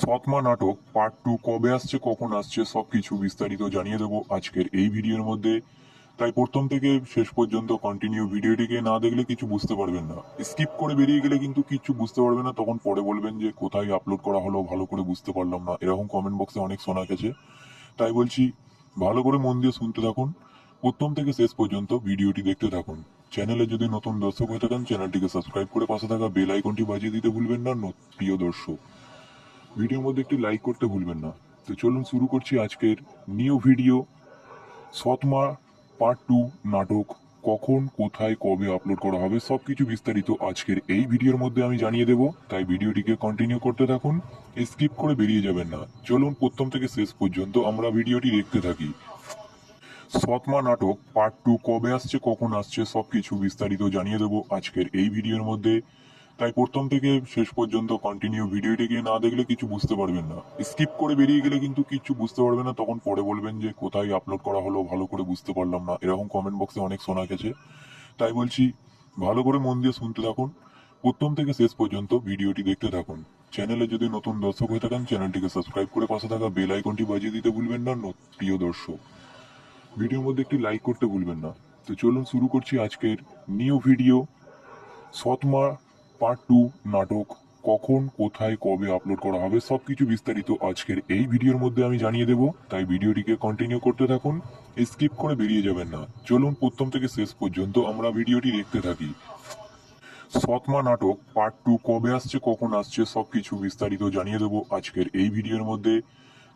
সৎমা নাটক পার্ট 2 কবে আসছে, কখন আসছে সবকিছু বিস্তারিত জানিয়ে দেব আজকের এই ভিডিওর মধ্যে, তাই প্রথম থেকে শেষ পর্যন্ত কন্টিনিউ ভিডিওটিকে না দেখলে কিছু বুঝতে পারবেন না। স্কিপ করে বেরিয়ে গেলে কিন্তু কিছু বুঝতে পারবেন না, তখন পরে বলবেন যে কোথায় আপলোড করা হলো ভালো করে বুঝতে পারলাম না, এরকম কমেন্ট বক্সে অনেক শোনা গেছে। তাই বলছি ভালো করে মন দিয়ে শুনতে থাকুন, প্রথম থেকে শেষ পর্যন্ত ভিডিওটি দেখতে থাকুন। চ্যানেলে যদি নতুন দর্শক হয়ে থাকেন চ্যানেলটিকে সাবস্ক্রাইব করে পাশে থাকা বেল আইকনটি বাজিয়ে দিতে ভুলবেন না। প্রিয় দর্শক, ভিডিওর মধ্যে একটি লাইক করতে ভুলবেন না। তো চলুন শুরু করছি আজকের নিউ ভিডিও। সৎমা পার্ট 2 নাটক কখন, কোথায়, কবে আপলোড করা হবে সবকিছু বিস্তারিত আজকের এই ভিডিওর মধ্যে আমি জানিয়ে দেব, তাই ভিডিওটিকে কন্টিনিউ করতে থাকুন, স্কিপ করে বেরিয়ে যাবেন না। চলুন প্রথম থেকে শেষ পর্যন্ত আমরা ভিডিওটি দেখতে থাকি। সৎমা নাটক পার্ট 2 কবে আসছে, কখন আসছে সবকিছু বিস্তারিত জানিয়ে দেব আজকের এই ভিডিওর মধ্যে, তাই প্রথম থেকে শেষ পর্যন্ত কন্টিনিউ ভিডিওটিকে না দেখলে কিছু বুঝতে পারবেন না। স্কিপ করে বেরিয়ে গেলে কিন্তু কিছু বুঝতে পারবেন না, তখন পরে বলবেন যে কোথায় আপলোড করা হলো ভালো করে বুঝতে পারলাম না, এরকম কমেন্ট বক্সে অনেক শোনা গেছে। তাই বলছি ভালো করে মন দিয়ে শুনতে থাকুন, প্রথম থেকে শেষ পর্যন্ত ভিডিওটি দেখতে থাকুন। চ্যানেলে যদি নতুন দর্শক হয়ে থাকেন চ্যানেলটিকে সাবস্ক্রাইব করে পাশে থাকা বেল আইকনটি বাজিয়ে দিতে ভুলবেন না। প্রিয় দর্শক, ভিডিওর মধ্যে একটি লাইক করতে ভুলবেন না। তো চলুন শুরু করছি আজকের নিউ ভিডিও। সৎমা পার্ট 2 নাটক কখন, কোথায়, কবে আপলোড করা হবে সবকিছু বিস্তারিত আজকের এই ভিডিওর মধ্যে আমি জানিয়ে দেব, তাই ভিডিওটিকে কন্টিনিউ করতে থাকুন, স্কিপ করে বেরিয়ে যাবেন না। চলুন প্রথম থেকে শেষ পর্যন্ত আমরা ভিডিওটি দেখতে থাকি। সৎমা নাটক পার্ট 2 কবে আসছে, কখন আসছে সবকিছু বিস্তারিত জানিয়ে দেব আজকের এই ভিডিওর মধ্যে,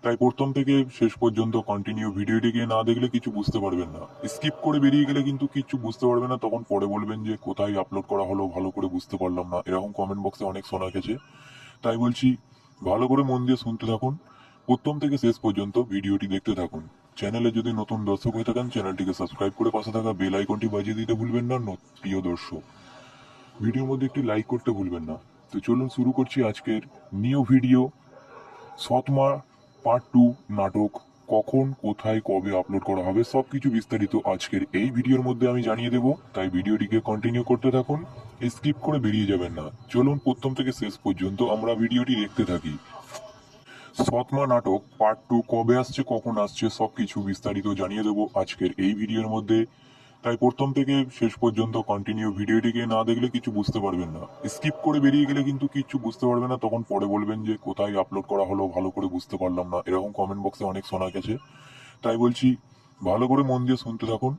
তাই প্রথম থেকে শেষ পর্যন্ত কন্টিনিউ ভিডিওটিকে না দেখলে কিছু বুঝতে পারবেন না। স্কিপ করে বেরিয়ে গেলে কিন্তু কিছু বুঝতে পারবেন না, তখন পরে বলবেন যে কোথায় আপলোড করা হলো ভালো করে বুঝতে পারলাম না, এরকম কমেন্ট বক্সে অনেক শোনা গেছে। তাই বলছি ভালো করে মন দিয়ে শুনতে থাকুন, প্রথম থেকে শেষ পর্যন্ত ভিডিওটি দেখতে থাকুন। চ্যানেলে যদি নতুন দর্শক হয়ে থাকেন চ্যানেলটিকে সাবস্ক্রাইব করে পাশে থাকা বেল আইকনটি বাজিয়ে দিতে ভুলবেন না। প্রিয় দর্শক, ভিডিওর মধ্যে একটি লাইক করতে ভুলবেন না। তো চলুন শুরু করছি আজকের নিউ ভিডিও। সৎমা পার্ট 2 নাটক কখন কোথায় কবে আপলোড করা হবে সবকিছু বিস্তারিত আজকের এই ভিডিওর মধ্যে আমি জানিয়ে দেব, তাই ভিডিওটিকে কন্টিনিউ করতে থাকুন, স্কিপ করে বেরিয়ে যাবেন না। চলুন প্রথম থেকে শেষ পর্যন্ত আমরা ভিডিওটি দেখতে থাকি। সৎমা নাটক পার্ট 2 কবে আসছে কখন আসছে সবকিছু বিস্তারিত জানিয়ে দেব আজকের এই ভিডিওর মধ্যে, তাই প্রথম থেকে শেষ পর্যন্ত কন্টিনিউ ভিডিওটিকে না দেখলে কিছু বুঝতে পারবেন না। স্কিপ করে বেরিয়ে গেলে কিন্তু কিছু বুঝতে পারবেন না, তখন পরে বলবেন যে কোথায় আপলোড করা হলো ভালো করে বুঝতে পারলাম না, এরকম কমেন্ট বক্সে অনেক শোনা গেছে। তাই বলছি ভালো করে মন দিয়ে শুনতে থাকুন,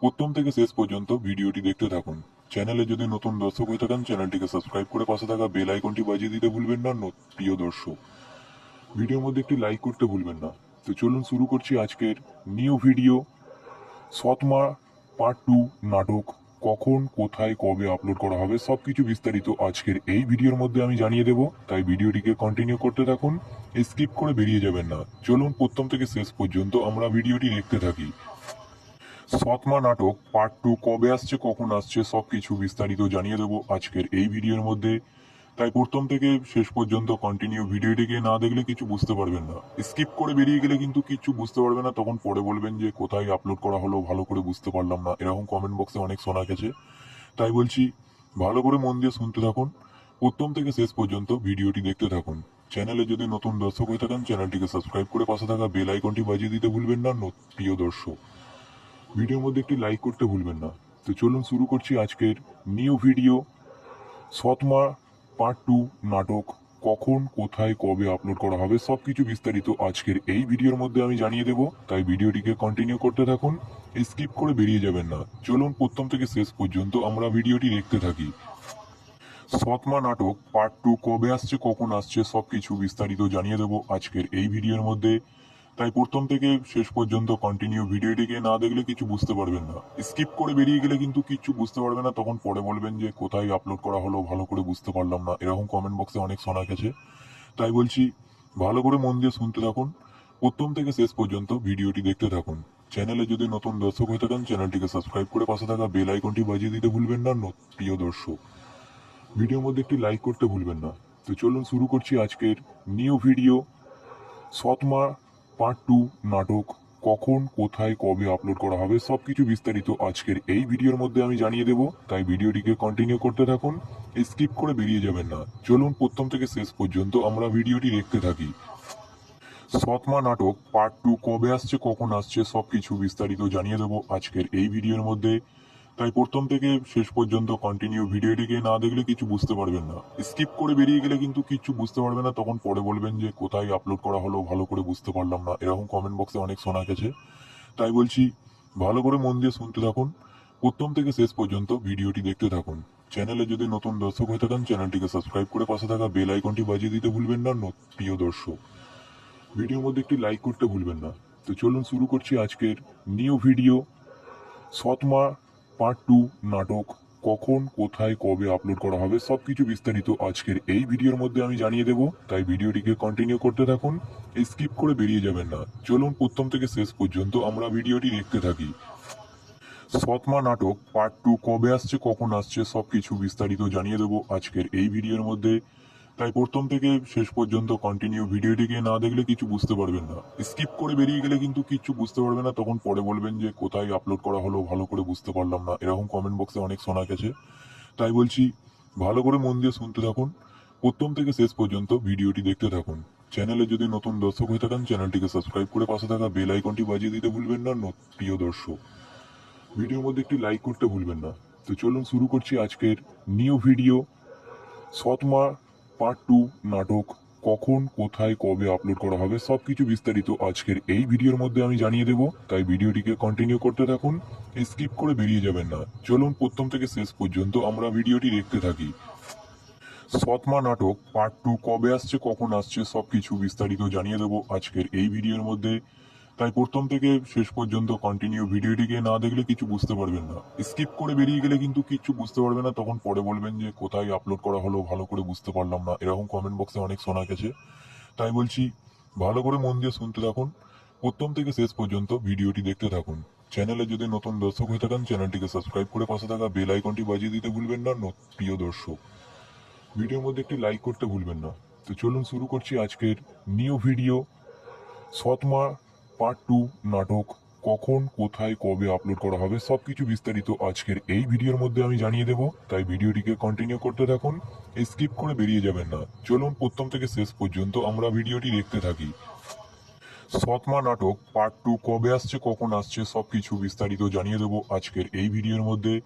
প্রথম থেকে শেষ পর্যন্ত ভিডিওটি দেখতে থাকুন। চ্যানেলে যদি নতুন দর্শক হয়ে থাকেন চ্যানেলটিকে সাবস্ক্রাইব করে পাশে থাকা বেল আইকনটি বাজিয়ে দিতে ভুলবেন না। প্রিয় দর্শক, ভিডিওর মধ্যে একটি লাইক করতে ভুলবেন না। তো চলুন শুরু করছি আজকের নিউ ভিডিও। সৎমা পার্ট 2 নাটক কখন কোথায় কবে আপলোড করা হবে সবকিছু বিস্তারিত আজকের এই ভিডিওর মধ্যে আমি জানিয়ে দেব, তাই ভিডিওটিকে কন্টিনিউ করতে থাকুন, স্কিপ করে বেরিয়ে যাবেন না। চলুন প্রথম থেকে শেষ পর্যন্ত আমরা ভিডিওটি দেখতে থাকি। সৎমা নাটক পার্ট 2 কবে আসছে কখন আসছে সবকিছু বিস্তারিত জানিয়ে দেব আজকের এই ভিডিওর মধ্যে, তাই প্রথম থেকে শেষ পর্যন্ত কন্টিনিউ ভিডিওটিকে না দেখলে কিছু বুঝতে পারবেন না। স্কিপ করে বেরিয়ে গেলে কিন্তু কিছু বুঝতে পারবেন না, তখন পরে বলবেন যে কোথায় আপলোড করা হলো ভালো করে বুঝতে পারলাম না, এরকম কমেন্ট বক্সে অনেক শোনা গেছে। তাই বলছি ভালো করে মন দিয়ে শুনতে থাকুন, প্রথম থেকে শেষ পর্যন্ত ভিডিওটি দেখতে থাকুন। চ্যানেলে যদি নতুন দর্শক হয়ে থাকেন চ্যানেলটিকে সাবস্ক্রাইব করে পাশে থাকা বেল আইকনটি বাজিয়ে দিতে ভুলবেন না। প্রিয় দর্শক, ভিডিওর মধ্যে একটি লাইক করতে ভুলবেন না। তো চলুন শুরু করছি আজকের নিউ ভিডিও। সৎমা পার্ট 2 নাটক কখন কোথায় কবে আপলোড করা হবে সবকিছু বিস্তারিত আজকের এই ভিডিওর মধ্যে আমি জানিয়ে দেব, তাই ভিডিওটিকে কন্টিনিউ করতে থাকুন, স্কিপ করে বেরিয়ে যাবেন না। চলুন প্রথম থেকে শেষ পর্যন্ত আমরা ভিডিওটি দেখতে থাকি। সৎমা নাটক পার্ট 2 কবে আসছে কখন আসছে সবকিছু বিস্তারিত জানিয়ে দেব আজকের এই ভিডিওর মধ্যে, তাই প্রথম থেকে শেষ পর্যন্ত কন্টিনিউ ভিডিওটিকে না দেখলে কিছু বুঝতে পারবেন না। স্কিপ করে বেরিয়ে গেলে কিন্তু কিছু বুঝতে পারবেন না, তখন পরে বলবেন যে কোথায় আপলোড করা হলো ভালো করে বুঝতে পারলাম না, এরকম কমেন্ট বক্সে অনেক শোনা গেছে। তাই বলছি ভালো করে মন দিয়ে শুনতে থাকুন, প্রথম থেকে শেষ পর্যন্ত ভিডিওটি দেখতে থাকুন। চ্যানেলে যদি নতুন দর্শক হয়ে থাকেন চ্যানেলটিকে সাবস্ক্রাইব করে পাশে থাকা বেল আইকনটি বাজিয়ে দিতে ভুলবেন না। প্রিয় দর্শক, ভিডিওর মধ্যে একটি লাইক করতে ভুলবেন না। তো চলুন শুরু করছি আজকের নিউ ভিডিও। সৎমা পার্ট 2 নাটক কখন কোথায় কবে আপলোড করা হবে সবকিছু বিস্তারিত আজকের এই ভিডিওর মধ্যে আমি জানিয়ে দেব, তাই ভিডিওটিকে কন্টিনিউ করতে থাকুন, স্কিপ করে বেরিয়ে যাবেন না। চলুন প্রথম থেকে শেষ পর্যন্ত আমরা ভিডিওটি দেখতে থাকি। সৎমা নাটক পার্ট 2 কবে আসছে কখন আসছে সবকিছু বিস্তারিত জানিয়ে দেব আজকের এই ভিডিওর মধ্যে, তাই প্রথম থেকে শেষ পর্যন্ত কন্টিনিউ ভিডিওটিকে না দেখলে কিছু বুঝতে পারবেন না। স্কিপ করে বেরিয়ে গেলে কিন্তু কিছু বুঝতে পারবেন না, তখন পরে বলবেন যে কোথায় আপলোড করা হলো ভালো করে বুঝতে পারলাম না, এরকম কমেন্ট বক্সে অনেক শোনা গেছে। তাই বলছি ভালো করে মন দিয়ে শুনতে থাকুন, প্রথম থেকে শেষ পর্যন্ত ভিডিওটি দেখতে থাকুন। চ্যানেলে যদি নতুন দর্শক হয়ে থাকেন চ্যানেলটিকে সাবস্ক্রাইব করে পাশে থাকা বেল আইকনটি বাজিয়ে দিতে ভুলবেন না। প্রিয় দর্শক, ভিডিওর মধ্যে একটি লাইক করতে ভুলবেন না। তো চলুন শুরু করছি আজকের নিউ ভিডিও। সৎমা পার্ট 2 নাটক কখন কোথায় কবে আপলোড করা হবে সবকিছু বিস্তারিত আজকের এই ভিডিওর মধ্যে আমি জানিয়ে দেব, তাই ভিডিওটিকে কন্টিনিউ করতে থাকুন, স্কিপ করে বেরিয়ে যাবেন না। চলুন প্রথম থেকে শেষ পর্যন্ত আমরা ভিডিওটি দেখতে থাকি। সৎমা নাটক পার্ট 2 কবে আসছে কখন আসছে সবকিছু বিস্তারিত জানিয়ে দেব আজকের এই ভিডিওর মধ্যে, তাই প্রথম থেকে শেষ পর্যন্ত কন্টিনিউ ভিডিওটিকে না দেখলে কিছু বুঝতে পারবেন না। স্কিপ করে বেরিয়ে গেলে কিন্তু কিছু বুঝতে পারবেন না, তখন পরে বলবেন যে কোথায় আপলোড করা হলো ভালো করে বুঝতে পারলাম না, এরকম কমেন্ট বক্সে অনেক শোনা গেছে। তাই বলছি ভালো করে মন দিয়ে শুনতে থাকুন, প্রথম থেকে শেষ পর্যন্ত ভিডিওটি দেখতে থাকুন। চ্যানেলে যদি নতুন দর্শক হয়ে থাকেন চ্যানেলটিকে সাবস্ক্রাইব করে পাশে থাকা বেল আইকনটি বাজিয়ে দিতে ভুলবেন না। প্রিয় দর্শক, ভিডিওর মধ্যে একটি লাইক করতে ভুলবেন না। তো চলুন শুরু করছি আজকের নিউ ভিডিও। সৎমা পার্ট 2 নাটক কখন কোথায় কবে আপলোড করা হবে সবকিছু বিস্তারিত আজকের এই ভিডিওর মধ্যে আমি জানিয়ে দেব, তাই ভিডিওটিকে কন্টিনিউ করতে থাকুন, স্কিপ করে বেরিয়ে যাবেন না। চলুন প্রথম থেকে শেষ পর্যন্ত আমরা ভিডিওটি দেখতে থাকি। সৎমা নাটক পার্ট 2 কবে আসছে কখন আসছে সবকিছু বিস্তারিত জানিয়ে দেবো আজকের এই ভিডিওর মধ্যে। তাই প্রথম থেকে শেষ পর্যন্ত কন্টিনিউ ভিডিওটিকে না দেখলে কিছু বুঝতে পারবেন না। স্কিপ করে বেরিয়ে গেলে কিন্তু কিছু বুঝতে পারবে না, তখন পরে বলবেন যে কোথায় আপলোড করা হলো ভালো করে বুঝতে পারলাম না, এরকম কমেন্ট বক্সে অনেক শোনা গেছে। তাই বলছি ভালো করে মন দিয়ে শুনতে থাকুন, প্রথম থেকে শেষ পর্যন্ত ভিডিওটি দেখতে থাকুন। চ্যানেলে যদি নতুন দর্শক হয়ে থাকেন চ্যানেলটিকে সাবস্ক্রাইব করে পাশে থাকা বেল আইকনটি বাজিয়ে দিতে ভুলবেন না। প্রিয় দর্শক, ভিডিওর মধ্যে একটি লাইক করতে ভুলবেন না। তো চলুন শুরু করছি আজকের নিউ ভিডিও। সৎমা পার্ট 2 নাটক কখন কোথায় কবে আপলোড করা হবে সবকিছু বিস্তারিত আজকের এই ভিডিওর মধ্যে আমি জানিয়ে দেব, তাই ভিডিওটিকে কন্টিনিউ করতে থাকুন, স্কিপ করে বেরিয়ে যাবেন না। চলুন প্রথম থেকে শেষ পর্যন্ত আমরা ভিডিওটি দেখতে থাকি। সৎমা নাটক পার্ট 2 কবে আসছে কখন আসছে সবকিছু বিস্তারিত জানিয়ে দেব আজকের এই ভিডিওর মধ্যে।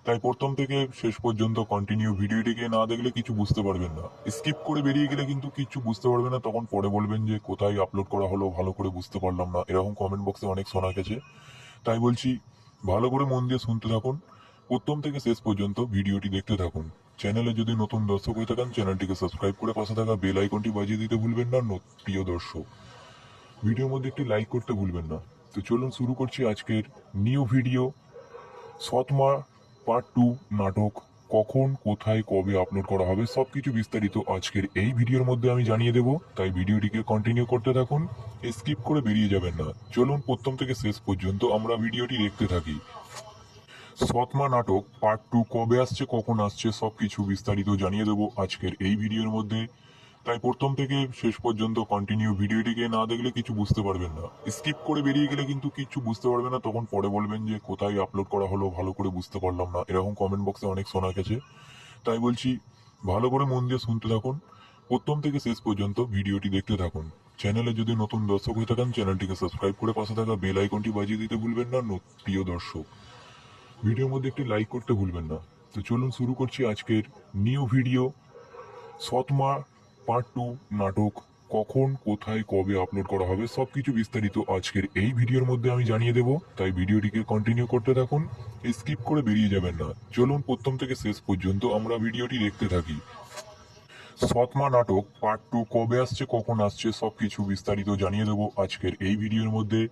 তাই প্রথম থেকে শেষ পর্যন্ত কন্টিনিউ ভিডিওটিকে না দেখলে কিছু বুঝতে পারবেন না। স্কিপ করে বেরিয়ে গেলে কিন্তু কিছু বুঝতে পারবে না, তখন পরে বলবেন যে কোথায় আপলোড করা হলো ভালো করে বুঝতে পারলাম না, এরকম কমেন্ট বক্সে অনেক শোনা গেছে। তাই বলছি ভালো করে মন দিয়ে শুনতে থাকুন, প্রথম থেকে শেষ পর্যন্ত ভিডিওটি দেখতে থাকুন। চ্যানেলে যদি নতুন দর্শক হয়ে থাকেন চ্যানেলটিকে সাবস্ক্রাইব করে পাশে থাকা বেল আইকনটি বাজিয়ে দিতে ভুলবেন না। প্রিয় দর্শক, ভিডিওর মধ্যে একটি লাইক করতে ভুলবেন না। তো চলুন শুরু করছি আজকের নিউ ভিডিও। সৎমা পার্ট 2 নাটক কখন কোথায় কবে আপলোড করা হবে সবকিছু বিস্তারিত আজকের এই ভিডিওর মধ্যে আমি জানিয়ে দেব, তাই ভিডিওটিকে কন্টিনিউ করতে থাকুন, স্কিপ করে বেরিয়ে যাবেন না। চলুন প্রথম থেকে শেষ পর্যন্ত আমরা ভিডিওটি দেখতে থাকি। সৎমা নাটক পার্ট 2 কবে আসছে কখন আসছে সবকিছু বিস্তারিত জানিয়ে দেব আজকের এই ভিডিওর মধ্যে। তাই প্রথম থেকে শেষ পর্যন্ত কন্টিনিউ ভিডিওটিকে না দেখলে কিছু বুঝতে পারবেন না। স্কিপ করে বেরিয়ে গেলে কিন্তু কিছু বুঝতে পারবে না, তখন পরে বলবেন যে কোথায় আপলোড করা হলো ভালো করে বুঝতে পারলাম না, এরকম কমেন্ট বক্সে অনেক শোনা গেছে। তাই বলছি ভালো করে মন দিয়ে শুনতে থাকুন, প্রথম থেকে শেষ পর্যন্ত ভিডিওটি দেখতে থাকুন। চ্যানেলে যদি নতুন দর্শক হয়ে থাকেন চ্যানেলটিকে সাবস্ক্রাইব করে পাশে থাকা বেল আইকনটি বাজিয়ে দিতে ভুলবেন না। প্রিয় দর্শক, ভিডিওর মধ্যে একটি লাইক করতে ভুলবেন না। তো চলুন শুরু করছি আজকের নিউ ভিডিও। সৎমা পার্ট 2 নাটক কখন কোথায় কবে আপলোড করা হবে সবকিছু বিস্তারিত আজকের এই ভিডিওর মধ্যে আমি জানিয়ে দেব, তাই ভিডিওটিকে কন্টিনিউ করতে থাকুন, স্কিপ করে বেরিয়ে যাবেন না। চলুন প্রথম থেকে শেষ পর্যন্ত আমরা ভিডিওটি দেখতে থাকি। সৎমা নাটক পার্ট 2 কবে আসছে কখন আসছে সবকিছু বিস্তারিত জানিয়ে দেব আজকের এই ভিডিওর মধ্যে।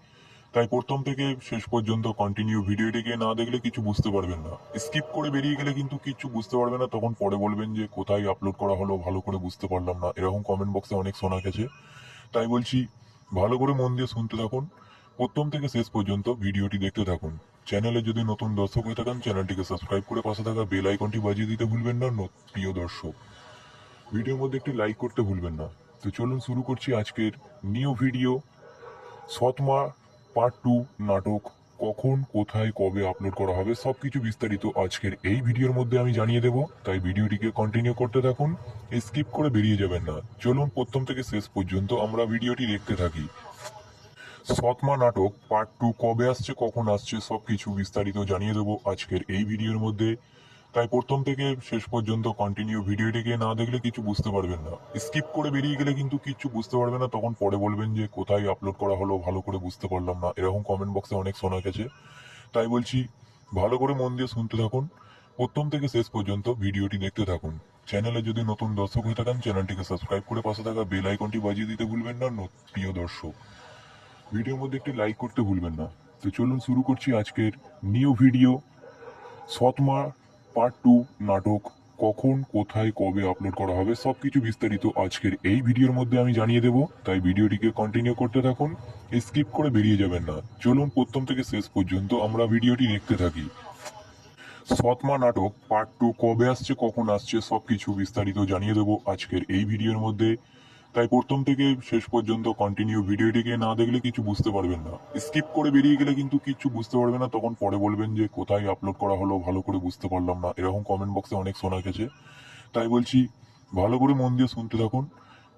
তাই প্রথম থেকে শেষ পর্যন্ত কন্টিনিউ ভিডিওটিকে না দেখলে কিছু বুঝতে পারবেন না। স্কিপ করে বেরিয়ে গেলে কিন্তু কিছু বুঝতে পারবে না, তখন পরে বলবেন যে কোথায় আপলোড করা হলো ভালো করে বুঝতে পারলাম না, এরকম কমেন্ট বক্সে অনেক শোনা গেছে। তাই বলছি ভালো করে মন দিয়ে শুনতে থাকুন, প্রথম থেকে শেষ পর্যন্ত ভিডিওটি দেখতে থাকুন। চ্যানেলে যদি নতুন দর্শক হয়ে থাকেন চ্যানেলটিকে সাবস্ক্রাইব করে পাশে থাকা বেল আইকনটি বাজিয়ে দিতে ভুলবেন না। প্রিয় দর্শক, ভিডিওর মধ্যে একটি লাইক করতে ভুলবেন না। তো চলুন শুরু করছি আজকের নিউ ভিডিও। সৎমা পার্ট 2 নাটক কখন কোথায় কবে আপলোড করা হবে সবকিছু বিস্তারিত আজকের এই ভিডিওর মধ্যে আমি জানিয়ে দেব, তাই ভিডিওটিকে কন্টিনিউ করতে থাকুন, স্কিপ করে বেরিয়ে যাবেন না। চলুন প্রথম থেকে শেষ পর্যন্ত আমরা ভিডিওটি দেখতে থাকি। সৎমা নাটক পার্ট 2 কবে আসছে কখন আসছে সবকিছু বিস্তারিত জানিয়ে দেব আজকের এই ভিডিওর মধ্যে। তাই প্রথম থেকে শেষ পর্যন্ত কন্টিনিউ ভিডিওটিকে না দেখলে কিছু বুঝতে পারবেন না। স্কিপ করে বেরিয়ে গেলে কিন্তু কিছু বুঝতে পারবে না, তখন পরে বলবেন যে কোথায় আপলোড করা হলো ভালো করে বুঝতে পারলাম না, এরকম কমেন্ট বক্সে অনেক শোনা গেছে। তাই বলছি ভালো করে মন দিয়ে শুনতে থাকুন, প্রথম থেকে শেষ পর্যন্ত ভিডিওটি দেখতে থাকুন। চ্যানেলে যদি নতুন দর্শক হয়ে থাকেন চ্যানেলটিকে সাবস্ক্রাইব করে পাশে থাকা বেল আইকনটি বাজিয়ে দিতে ভুলবেন না। প্রিয় দর্শক, ভিডিওর মধ্যে একটি লাইক করতে ভুলবেন না। তো চলুন শুরু করছি আজকের নিউ ভিডিও। সৎমা পার্ট 2 নাটক কখন কোথায় কবে আপলোড করা হবে সবকিছু বিস্তারিত আজকের এই ভিডিওর মধ্যে আমি জানিয়ে দেব, তাই ভিডিওটিকে কন্টিনিউ করতে থাকুন, স্কিপ করে বেরিয়ে যাবেন না। চলুন প্রথম থেকে শেষ পর্যন্ত আমরা ভিডিওটি দেখতে থাকি। সৎমা নাটক পার্ট 2 কবে আসছে কখন আসছে সবকিছু বিস্তারিত জানিয়ে দেব আজকের এই ভিডিওর মধ্যে। তাই প্রথম থেকে শেষ পর্যন্ত কন্টিনিউ ভিডিওটিকে না দেখলে কিছু বুঝতে পারবেন না। স্কিপ করে বেরিয়ে গেলে কিন্তু কিছু বুঝতে পারবে না, তখন পরে বলবেন যে কোথায় আপলোড করা হলো ভালো করে বুঝতে পারলাম না, এরকম কমেন্ট বক্সে অনেক শোনা গেছে। তাই বলছি ভালো করে মন দিয়ে শুনতে থাকুন,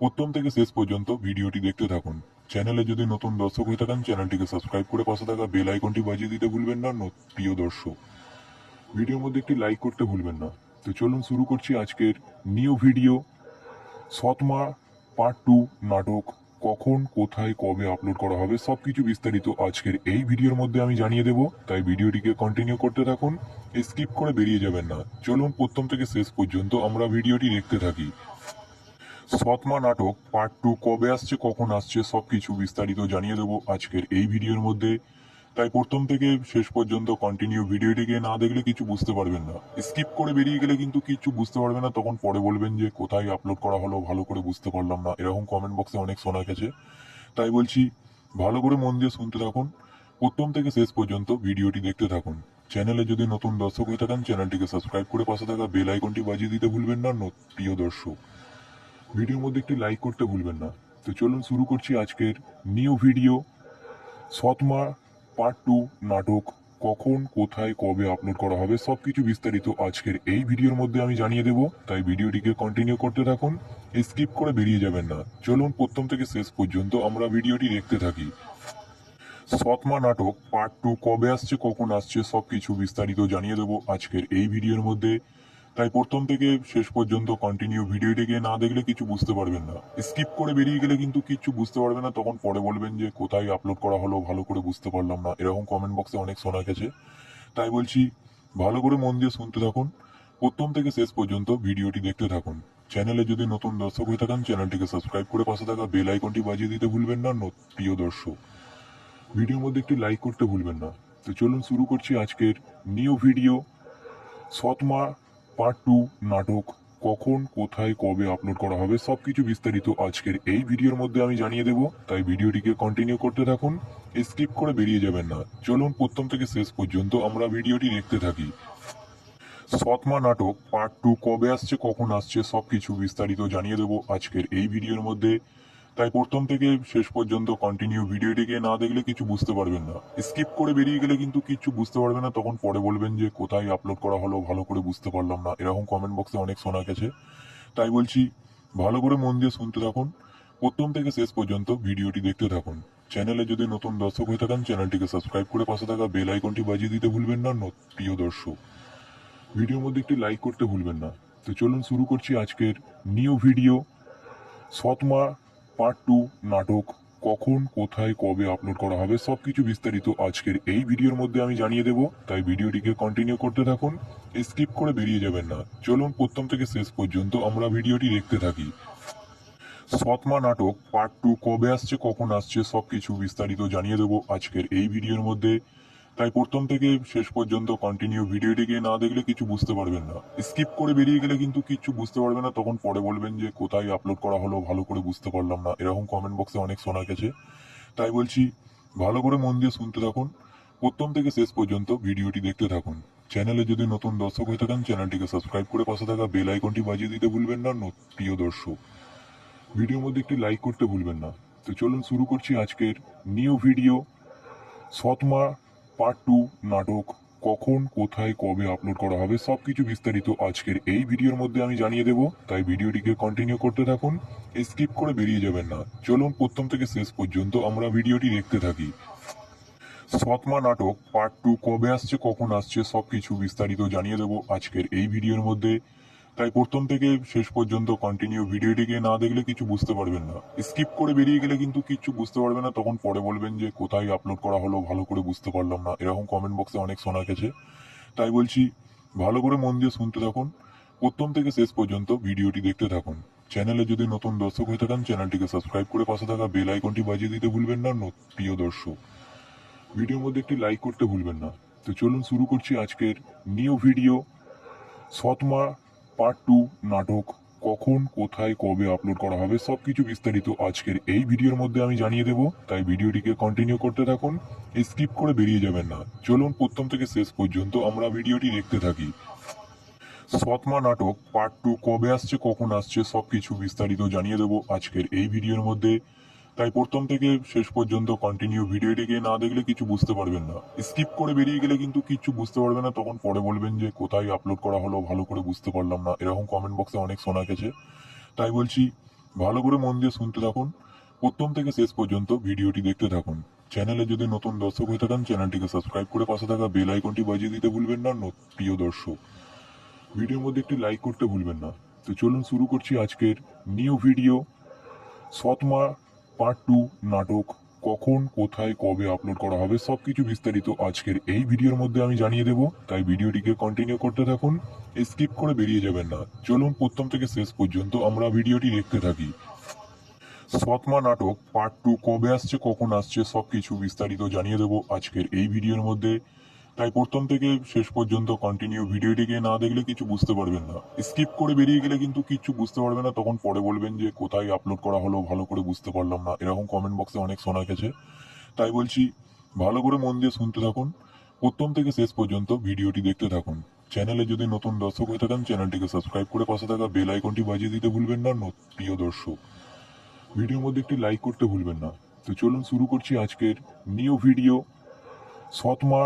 প্রথম থেকে শেষ পর্যন্ত ভিডিওটি দেখতে থাকুন। চ্যানেলে যদি নতুন দর্শক হয়ে থাকেন চ্যানেলটিকে সাবস্ক্রাইব করে পাশে থাকা বেল আইকনটি বাজিয়ে দিতে ভুলবেন না। প্রিয় দর্শক, ভিডিওর মধ্যে একটি লাইক করতে ভুলবেন না। তো চলুন শুরু করছি আজকের নিউ ভিডিও। সৎমা পার্ট 2 নাটক কখন কোথায় কবে আপলোড করা হবে সবকিছু বিস্তারিত আজকের এই ভিডিওর মধ্যে আমি জানিয়ে দেব, তাই ভিডিওটিকে কন্টিনিউ করতে থাকুন, স্কিপ করে বেরিয়ে যাবেন না। চলুন প্রথম থেকে শেষ পর্যন্ত আমরা ভিডিওটি দেখতে থাকি। সৎমা নাটক পার্ট 2 কবে আসছে কখন আসছে সবকিছু বিস্তারিত জানিয়ে দেব আজকের এই ভিডিওর মধ্যে, তাই প্রথম থেকে শেষ পর্যন্ত কন্টিনিউ ভিডিওটিকে না দেখলে কিছু বুঝতে পারবেন না। স্কিপ করে বেরিয়ে গেলে কিন্তু কিছু বুঝতে পারবেন না, তখন পরে বলবেন যে কোথায় আপলোড করা হলো ভালো করে বুঝতে পারলাম না, এরকম কমেন্ট বক্সে অনেক শোনা গেছে। তাই বলছি ভালো করে মন দিয়ে শুনতে থাকুন, প্রথম থেকে শেষ পর্যন্ত ভিডিওটি দেখতে থাকুন। চ্যানেলে যদি নতুন দর্শক হয়ে থাকেন চ্যানেলটিকে সাবস্ক্রাইব করে পাশে থাকা বেল আইকনটি বাজিয়ে দিতে ভুলবেন না। প্রিয় দর্শক, ভিডিওর মধ্যে একটি লাইক করতে ভুলবেন না। তো চলুন শুরু করছি আজকের নিউ ভিডিও। সৎমা পার্ট 2 নাটক কখন কোথায় কবে আপলোড করা হবে সবকিছু বিস্তারিত আজকের এই ভিডিওর মধ্যে আমি জানিয়ে দেব, তাই ভিডিওটিকে কন্টিনিউ করতে থাকুন, স্কিপ করে বেরিয়ে যাবেন না। চলুন প্রথম থেকে শেষ পর্যন্ত আমরা ভিডিওটি দেখতে থাকি। সৎমা নাটক পার্ট 2 কবে আসছে কখন আসছে সবকিছু বিস্তারিত জানিয়ে দেব আজকের এই ভিডিওর মধ্যে, তাই প্রথম থেকে শেষ পর্যন্ত কন্টিনিউ ভিডিওটিকে না দেখলে কিছু বুঝতে পারবেন না। স্কিপ করে বেরিয়ে গেলে কিন্তু কিছু বুঝতে পারবেন না, তখন পরে বলবেন যে কোথায় আপলোড করা হলো ভালো করে বুঝতে পারলাম না, এরকম কমেন্ট বক্সে অনেক শোনা গেছে। তাই বলছি ভালো করে মন দিয়ে শুনতে থাকুন, প্রথম থেকে শেষ পর্যন্ত ভিডিওটি দেখতে থাকুন। চ্যানেলে যদি নতুন দর্শক হয়ে থাকেন চ্যানেলটিকে সাবস্ক্রাইব করে পাশে থাকা বেল আইকনটি বাজিয়ে দিতে ভুলবেন না। প্রিয় দর্শক, ভিডিওর মধ্যে একটি লাইক করতে ভুলবেন না। তো চলুন শুরু করছি আজকের নিউ ভিডিও। সৎমা পার্ট 2 নাটক কখন কোথায় কবে আপলোড করা হবে সবকিছু বিস্তারিত আজকের এই ভিডিওর মধ্যে আমি জানিয়ে দেব, তাই ভিডিওটিকে কন্টিনিউ করতে থাকুন, স্কিপ করে বেরিয়ে যাবেন না। চলুন প্রথম থেকে শেষ পর্যন্ত আমরা ভিডিওটি দেখতে থাকি। সৎমা নাটক পার্ট 2 কবে আসছে কখন আসছে সবকিছু বিস্তারিত জানিয়ে দেব আজকের এই ভিডিওর মধ্যে, তাই প্রথম থেকে শেষ পর্যন্ত কন্টিনিউ ভিডিওটিকে না দেখলে কিছু বুঝতে পারবেন না। স্কিপ করে বেরিয়ে গেলে কিন্তু কিছু বুঝতে পারবেন না, তখন পরে বলবেন যে কোথায় আপলোড করা হলো ভালো করে বুঝতে পারলাম না, এরকম কমেন্ট বক্সে অনেক শোনা গেছে। তাই বলছি ভালো করে মন দিয়ে শুনতে থাকুন, প্রথম থেকে শেষ পর্যন্ত ভিডিওটি দেখতে থাকুন। চ্যানেলে যদি নতুন দর্শক হয়ে থাকেন চ্যানেলটিকে সাবস্ক্রাইব করে পাশে থাকা বেল আইকনটি বাজিয়ে দিতে ভুলবেন না। প্রিয় দর্শক, ভিডিওর মধ্যে একটি লাইক করতে ভুলবেন না। তো চলুন শুরু করছি আজকের নিউ ভিডিও। সৎমা পার্ট 2 নাটক কখন কোথায় কবে আপলোড করা হবে সবকিছু বিস্তারিত আজকের এই ভিডিওর মধ্যে আমি জানিয়ে দেব, তাই ভিডিওটিকে কন্টিনিউ করতে থাকুন, স্কিপ করে বেরিয়ে যাবেন না। চলুন প্রথম থেকে শেষ পর্যন্ত আমরা ভিডিওটি দেখতে থাকি। সৎমা নাটক পার্ট 2 কবে আসছে কখন আসছে সবকিছু বিস্তারিত জানিয়ে দেব আজকের এই ভিডিওর মধ্যে, তাই প্রথম থেকে শেষ পর্যন্ত কন্টিনিউ ভিডিওটিকে না দেখলে কিছু বুঝতে পারবেন না। স্কিপ করে বেরিয়ে গেলে কিন্তু কিছু বুঝতে পারবেন না, তখন পরে বলবেন যে কোথায় আপলোড করা হলো ভালো করে বুঝতে পারলাম না, এরকম কমেন্ট বক্সে অনেক শোনা গেছে। তাই বলছি ভালো করে মন দিয়ে শুনতে থাকুন, প্রথম থেকে শেষ পর্যন্ত ভিডিওটি দেখতে থাকুন। চ্যানেলে যদি নতুন দর্শক হয়ে থাকেন চ্যানেলটিকে সাবস্ক্রাইব করে পাশে থাকা বেল আইকনটি বাজিয়ে দিতে ভুলবেন না। প্রিয় দর্শক, ভিডিওর মধ্যে একটি লাইক করতে ভুলবেন না। তো চলুন শুরু করছি আজকের নিউ ভিডিও। সৎমা পার্ট 2 নাটক কখন কোথায় কবে আপলোড করা হবে সবকিছু বিস্তারিত আজকের এই ভিডিওর মধ্যে আমি জানিয়ে দেব, তাই ভিডিওটিকে কন্টিনিউ করতে থাকুন, স্কিপ করে বেরিয়ে যাবেন না। চলুন প্রথম থেকে শেষ পর্যন্ত আমরা ভিডিওটি দেখতে থাকি। সৎমা নাটক পার্ট 2 কবে আসছে কখন আসছে সবকিছু বিস্তারিত জানিয়ে দেব আজকের এই ভিডিওর মধ্যে, তাই প্রথম থেকে শেষ পর্যন্ত কন্টিনিউ ভিডিওটিকে না দেখলে কিছু বুঝতে পারবেন না। স্কিপ করে বেরিয়ে গেলে কিন্তু কিছু বুঝতে পারবেন না, তখন পরে বলবেন যে কোথায় আপলোড করা হলো ভালো করে বুঝতে পারলাম না, এরকম কমেন্ট বক্সে অনেক শোনা গেছে। তাই বলছি ভালো করে মন দিয়ে শুনতে থাকুন, প্রথম থেকে শেষ পর্যন্ত ভিডিওটি দেখতে থাকুন। চ্যানেলে যদি নতুন দর্শক হয়ে থাকেন চ্যানেলটিকে সাবস্ক্রাইব করে পাশে থাকা বেল আইকনটি বাজিয়ে দিতে ভুলবেন না। প্রিয় দর্শক, ভিডিওর মধ্যে একটি লাইক করতে ভুলবেন না। তো চলুন শুরু করছি আজকের নিউ ভিডিও। সৎমা পার্ট 2 নাটক কখন কোথায় কবে আপলোড করা হবে সবকিছু বিস্তারিত আজকের এই ভিডিওর মধ্যে আমি জানিয়ে দেব, তাই ভিডিওটিকে কন্টিনিউ করতে থাকুন, স্কিপ করে বেরিয়ে যাবেন না। চলুন প্রথম থেকে শেষ পর্যন্ত আমরা ভিডিওটি দেখতে থাকি। সৎমা নাটক পার্ট 2 কবে আসছে কখন আসছে সবকিছু বিস্তারিত জানিয়ে দেব আজকের এই ভিডিওর মধ্যে, তাই প্রথম থেকে শেষ পর্যন্ত কন্টিনিউ ভিডিওটিকে না দেখলে কিছু বুঝতে পারবেন না। স্কিপ করে বেরিয়ে গেলে কিন্তু কিছু বুঝতে পারবেন না, তখন পরে বলবেন যে কোথায় আপলোড করা হলো ভালো করে বুঝতে পারলাম না, এরকম কমেন্ট বক্সে অনেক শোনা গেছে। তাই বলছি ভালো করে মন দিয়ে শুনতে থাকুন, প্রথম থেকে শেষ পর্যন্ত ভিডিওটি দেখতে থাকুন। চ্যানেলে যদি নতুন দর্শক হয়ে থাকেন চ্যানেলটিকে সাবস্ক্রাইব করে পাশে থাকা বেল আইকনটি বাজিয়ে দিতে ভুলবেন না। প্রিয় দর্শক, ভিডিওর মধ্যে একটি লাইক করতে ভুলবেন না। তো চলুন শুরু করছি আজকের নিউ ভিডিও। সৎমা পার্ট টু নাটক কখন কোথায় কবে আপলোড করা হবে সবকিছু বিস্তারিত আজকের এই ভিডিওর মধ্যে আমি জানিয়ে দেব, তাই ভিডিওটিকে কন্টিনিউ করতে থাকুন, স্কিপ করে বেরিয়ে যাবেন না। চলুন প্রথম থেকে শেষ পর্যন্ত আমরা ভিডিওটি দেখতে থাকি। সৎমা নাটক পার্ট টু কবে আসছে কখন আসছে সবকিছু বিস্তারিত জানিয়ে দেব আজকের এই ভিডিওর মধ্যে, তাই প্রথম থেকে শেষ পর্যন্ত কন্টিনিউ ভিডিওটিকে না দেখলে কিছু বুঝতে পারবেন না। স্কিপ করে বেরিয়ে গেলে কিন্তু কিছু বুঝতে পারবেন না, তখন পরে বলবেন যে কোথায় আপলোড করা হলো ভালো করে বুঝতে পারলাম না, এরকম কমেন্ট বক্সে অনেক শোনা গেছে। তাই বলছি ভালো করে মন দিয়ে শুনতে থাকুন, প্রথম থেকে শেষ পর্যন্ত ভিডিওটি দেখতে থাকুন। চ্যানেলে যদি নতুন দর্শক হয়ে থাকেন চ্যানেলটিকে সাবস্ক্রাইব করে পাশে থাকা বেল আইকনটি বাজিয়ে দিতে ভুলবেন না। প্রিয় দর্শক, ভিডিওর মধ্যে একটি লাইক করতে ভুলবেন না। তো চলুন শুরু করছি আজকের নিউ ভিডিও। সৎমা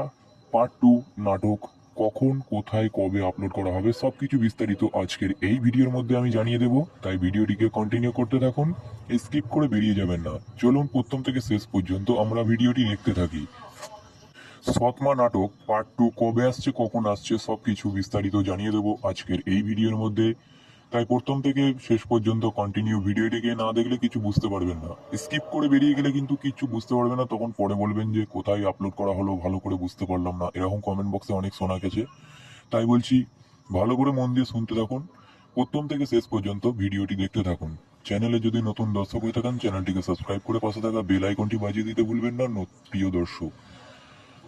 পার্ট টু নাটক কখন কোথায় কবে আপলোড করা হবে সবকিছু বিস্তারিত আজকের এই ভিডিওর মধ্যে আমি জানিয়ে দেব, তাই ভিডিওটিকে কন্টিনিউ করতে থাকুন, স্কিপ করে বেরিয়ে যাবেন না। চলুন প্রথম থেকে শেষ পর্যন্ত আমরা ভিডিওটি দেখতে থাকি। সৎমা নাটক পার্ট টু কবে আসছে কখন আসছে সবকিছু বিস্তারিত জানিয়ে দেব আজকের এই ভিডিওর মধ্যে, তাই প্রথম থেকে শেষ পর্যন্ত কন্টিনিউ ভিডিওটিকে না দেখলে কিছু বুঝতে পারবেন না। স্কিপ করে বেরিয়ে গেলে কিন্তু কিছু বুঝতে পারবেন না, তখন পরে বলবেন যে কোথায় আপলোড করা হলো ভালো করে বুঝতে পারলাম না, এরকম কমেন্ট বক্সে অনেক শোনা গেছে। তাই বলছি ভালো করে মন দিয়ে শুনতে থাকুন, প্রথম থেকে শেষ পর্যন্ত ভিডিওটি দেখতে থাকুন। চ্যানেলে যদি নতুন দর্শক হয়ে থাকেন চ্যানেলটিকে সাবস্ক্রাইব করে পাশে থাকা বেল আইকনটি বাজিয়ে দিতে ভুলবেন না। প্রিয় দর্শক,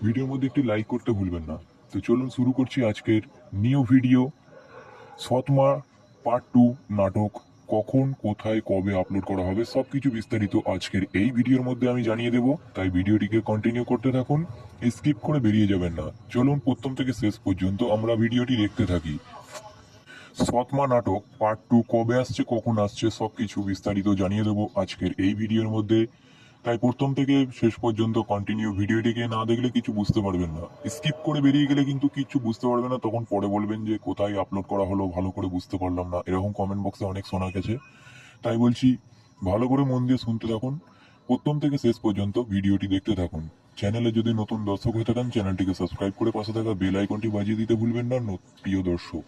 ভিডিওর মধ্যে একটি লাইক করতে ভুলবেন না। তো চলুন শুরু করছি আজকের নিউ ভিডিও। সৎমা পার্ট টু নাটক কখন কোথায় কবে আপলোড করা হবে সবকিছু বিস্তারিত আজকের এই ভিডিওর মধ্যে আমি জানিয়ে দেব, তাই ভিডিওটিকে কন্টিনিউ করতে থাকুন, স্কিপ করে বেরিয়ে যাবেন না। চলুন প্রথম থেকে শেষ পর্যন্ত আমরা ভিডিওটি দেখতে থাকি। সৎমা নাটক পার্ট টু কবে আসছে কখন আসছে সবকিছু বিস্তারিত জানিয়ে দেব আজকের এই ভিডিওর মধ্যে, তাই প্রথম থেকে শেষ পর্যন্ত কন্টিনিউ ভিডিওটিকে না দেখলে কিছু বুঝতে পারবেন না। স্কিপ করে বেরিয়ে গেলে কিন্তু কিছু বুঝতে পারবেন না, তখন পরে বলবেন যে কোথায় আপলোড করা হলো ভালো করে বুঝতে পারলাম না, এরকম কমেন্ট বক্সে অনেক শোনা গেছে। তাই বলছি ভালো করে মন দিয়ে শুনতে থাকুন, প্রথম থেকে শেষ পর্যন্ত ভিডিওটি দেখতে থাকুন। চ্যানেলে যদি নতুন দর্শক হয়ে থাকেন চ্যানেলটিকে সাবস্ক্রাইব করে পাশে থাকা বেল আইকনটি বাজিয়ে দিতে ভুলবেন না। প্রিয় দর্শক,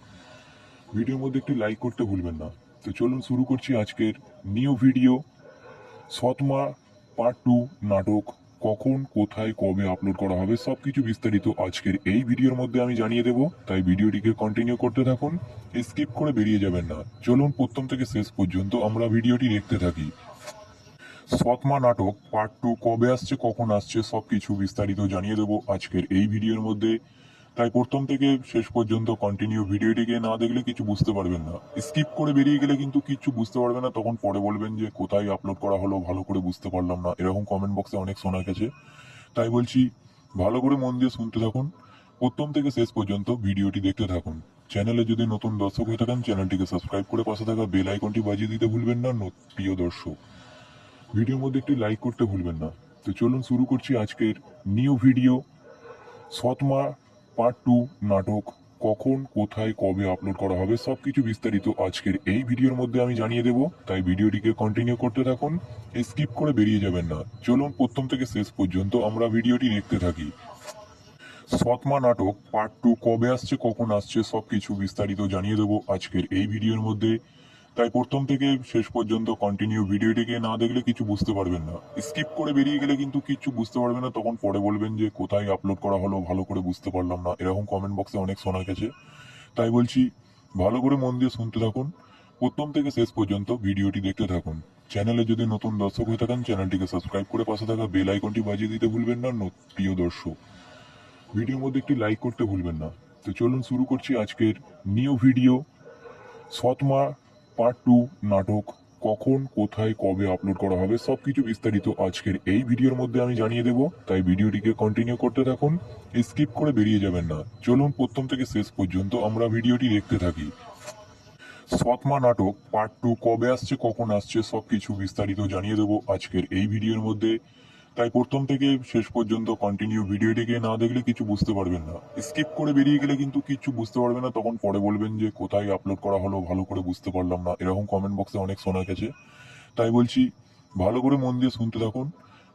ভিডিওর মধ্যে একটি লাইক করতে ভুলবেন না। তো চলুন শুরু করছি আজকের নিউ ভিডিও। সৎমা পার্ট টু নাটক কখন কোথায় কবে আপলোড করা হবে সবকিছু বিস্তারিত আজকের এই ভিডিওর মধ্যে আমি জানিয়ে দেব, তাই ভিডিওটিকে কন্টিনিউ করতে থাকুন, স্কিপ করে বেরিয়ে যাবেন না। চলুন প্রথম থেকে শেষ পর্যন্ত আমরা ভিডিওটি দেখতে থাকি। সৎমা নাটক পার্ট টু কবে আসছে কখন আসছে সবকিছু বিস্তারিত জানিয়ে দেব আজকের এই ভিডিওর মধ্যে, তাই প্রথম থেকে শেষ পর্যন্ত কন্টিনিউ ভিডিওটিকে না দেখলে কিছু বুঝতে পারবেন না। স্কিপ করে বেরিয়ে গেলে কিন্তু কিছু বুঝতে পারবেন না, তখন পরে বলবেন যে কোথায় আপলোড করা হলো ভালো করে বুঝতে পারলাম না, এরকম কমেন্ট বক্সে অনেক শোনা গেছে। তাই বলছি ভালো করে মন দিয়ে শুনতে থাকুন, প্রথম থেকে শেষ পর্যন্ত ভিডিওটি দেখতে থাকুন। চ্যানেলে যদি নতুন দর্শক হয়ে থাকেন চ্যানেলটিকে সাবস্ক্রাইব করে পাশে থাকা বেল আইকনটি বাজিয়ে দিতে ভুলবেন না। প্রিয় দর্শক, ভিডিওর মধ্যে একটি লাইক করতে ভুলবেন না। তো চলুন শুরু করছি আজকের নিউ ভিডিও। সৎমা পার্ট টু নাটক কখন কোথায় কবে আপলোড করা হবে সবকিছু বিস্তারিত আজকের এই ভিডিওর মধ্যে আমি জানিয়ে দেব, তাই ভিডিওটিকে কন্টিনিউ করতে থাকুন, স্কিপ করে বেরিয়ে যাবেন না। চলুন প্রথম থেকে শেষ পর্যন্ত আমরা ভিডিওটি দেখতে থাকি। সৎমা নাটক পার্ট টু কবে আসছে কখন আসছে সবকিছু বিস্তারিত জানিয়ে দেব আজকের এই ভিডিওর মধ্যে, তাই প্রথম থেকে শেষ পর্যন্ত কন্টিনিউ ভিডিওটিকে না দেখলে কিছু বুঝতে পারবেন না। স্কিপ করে বেরিয়ে গেলে কিন্তু কিছু বুঝতে পারবেন না, তখন পরে বলবেন যে কোথায় আপলোড করা হলো ভালো করে বুঝতে পারলাম না, এরকম কমেন্ট বক্সে অনেক শোনা গেছে। তাই বলছি ভালো করে মন দিয়ে শুনতে থাকুন, প্রথম থেকে শেষ পর্যন্ত ভিডিওটি দেখতে থাকুন। চ্যানেলে যদি নতুন দর্শক হয়ে থাকেন চ্যানেলটিকে সাবস্ক্রাইব করে পাশে থাকা বেল আইকনটি বাজিয়ে দিতে ভুলবেন না। প্রিয় দর্শক, ভিডিওর মধ্যে একটি লাইক করতে ভুলবেন না। তো চলুন শুরু করছি আজকের নিউ ভিডিও। সৎমা পার্ট টু নাটক কখন কোথায় কবে আপলোড করা হবে সবকিছু বিস্তারিত আজকের এই ভিডিওর মধ্যে আমি জানিয়ে দেব, তাই ভিডিওটিকে কন্টিনিউ করতে থাকুন, স্কিপ করে বেরিয়ে যাবেন না। চলুন প্রথম থেকে শেষ পর্যন্ত আমরা ভিডিওটি দেখতে থাকি। সৎমা নাটক পার্ট টু কবে আসছে কখন আসছে সবকিছু বিস্তারিত জানিয়ে দেব আজকের এই ভিডিওর মধ্যে, তাই প্রথম থেকে শেষ পর্যন্ত কন্টিনিউ ভিডিওটিকে না দেখলে কিছু বুঝতে পারবেন না। স্কিপ করে বেরিয়ে গেলে কিন্তু কিছু বুঝতে পারবেন না, তখন পরে বলবেন যে কোথায় আপলোড করা হলো ভালো করে বুঝতে পারলাম না, এরকম কমেন্ট বক্সে অনেক শোনা গেছে। তাই বলছি ভালো করে মন দিয়ে শুনতে থাকুন,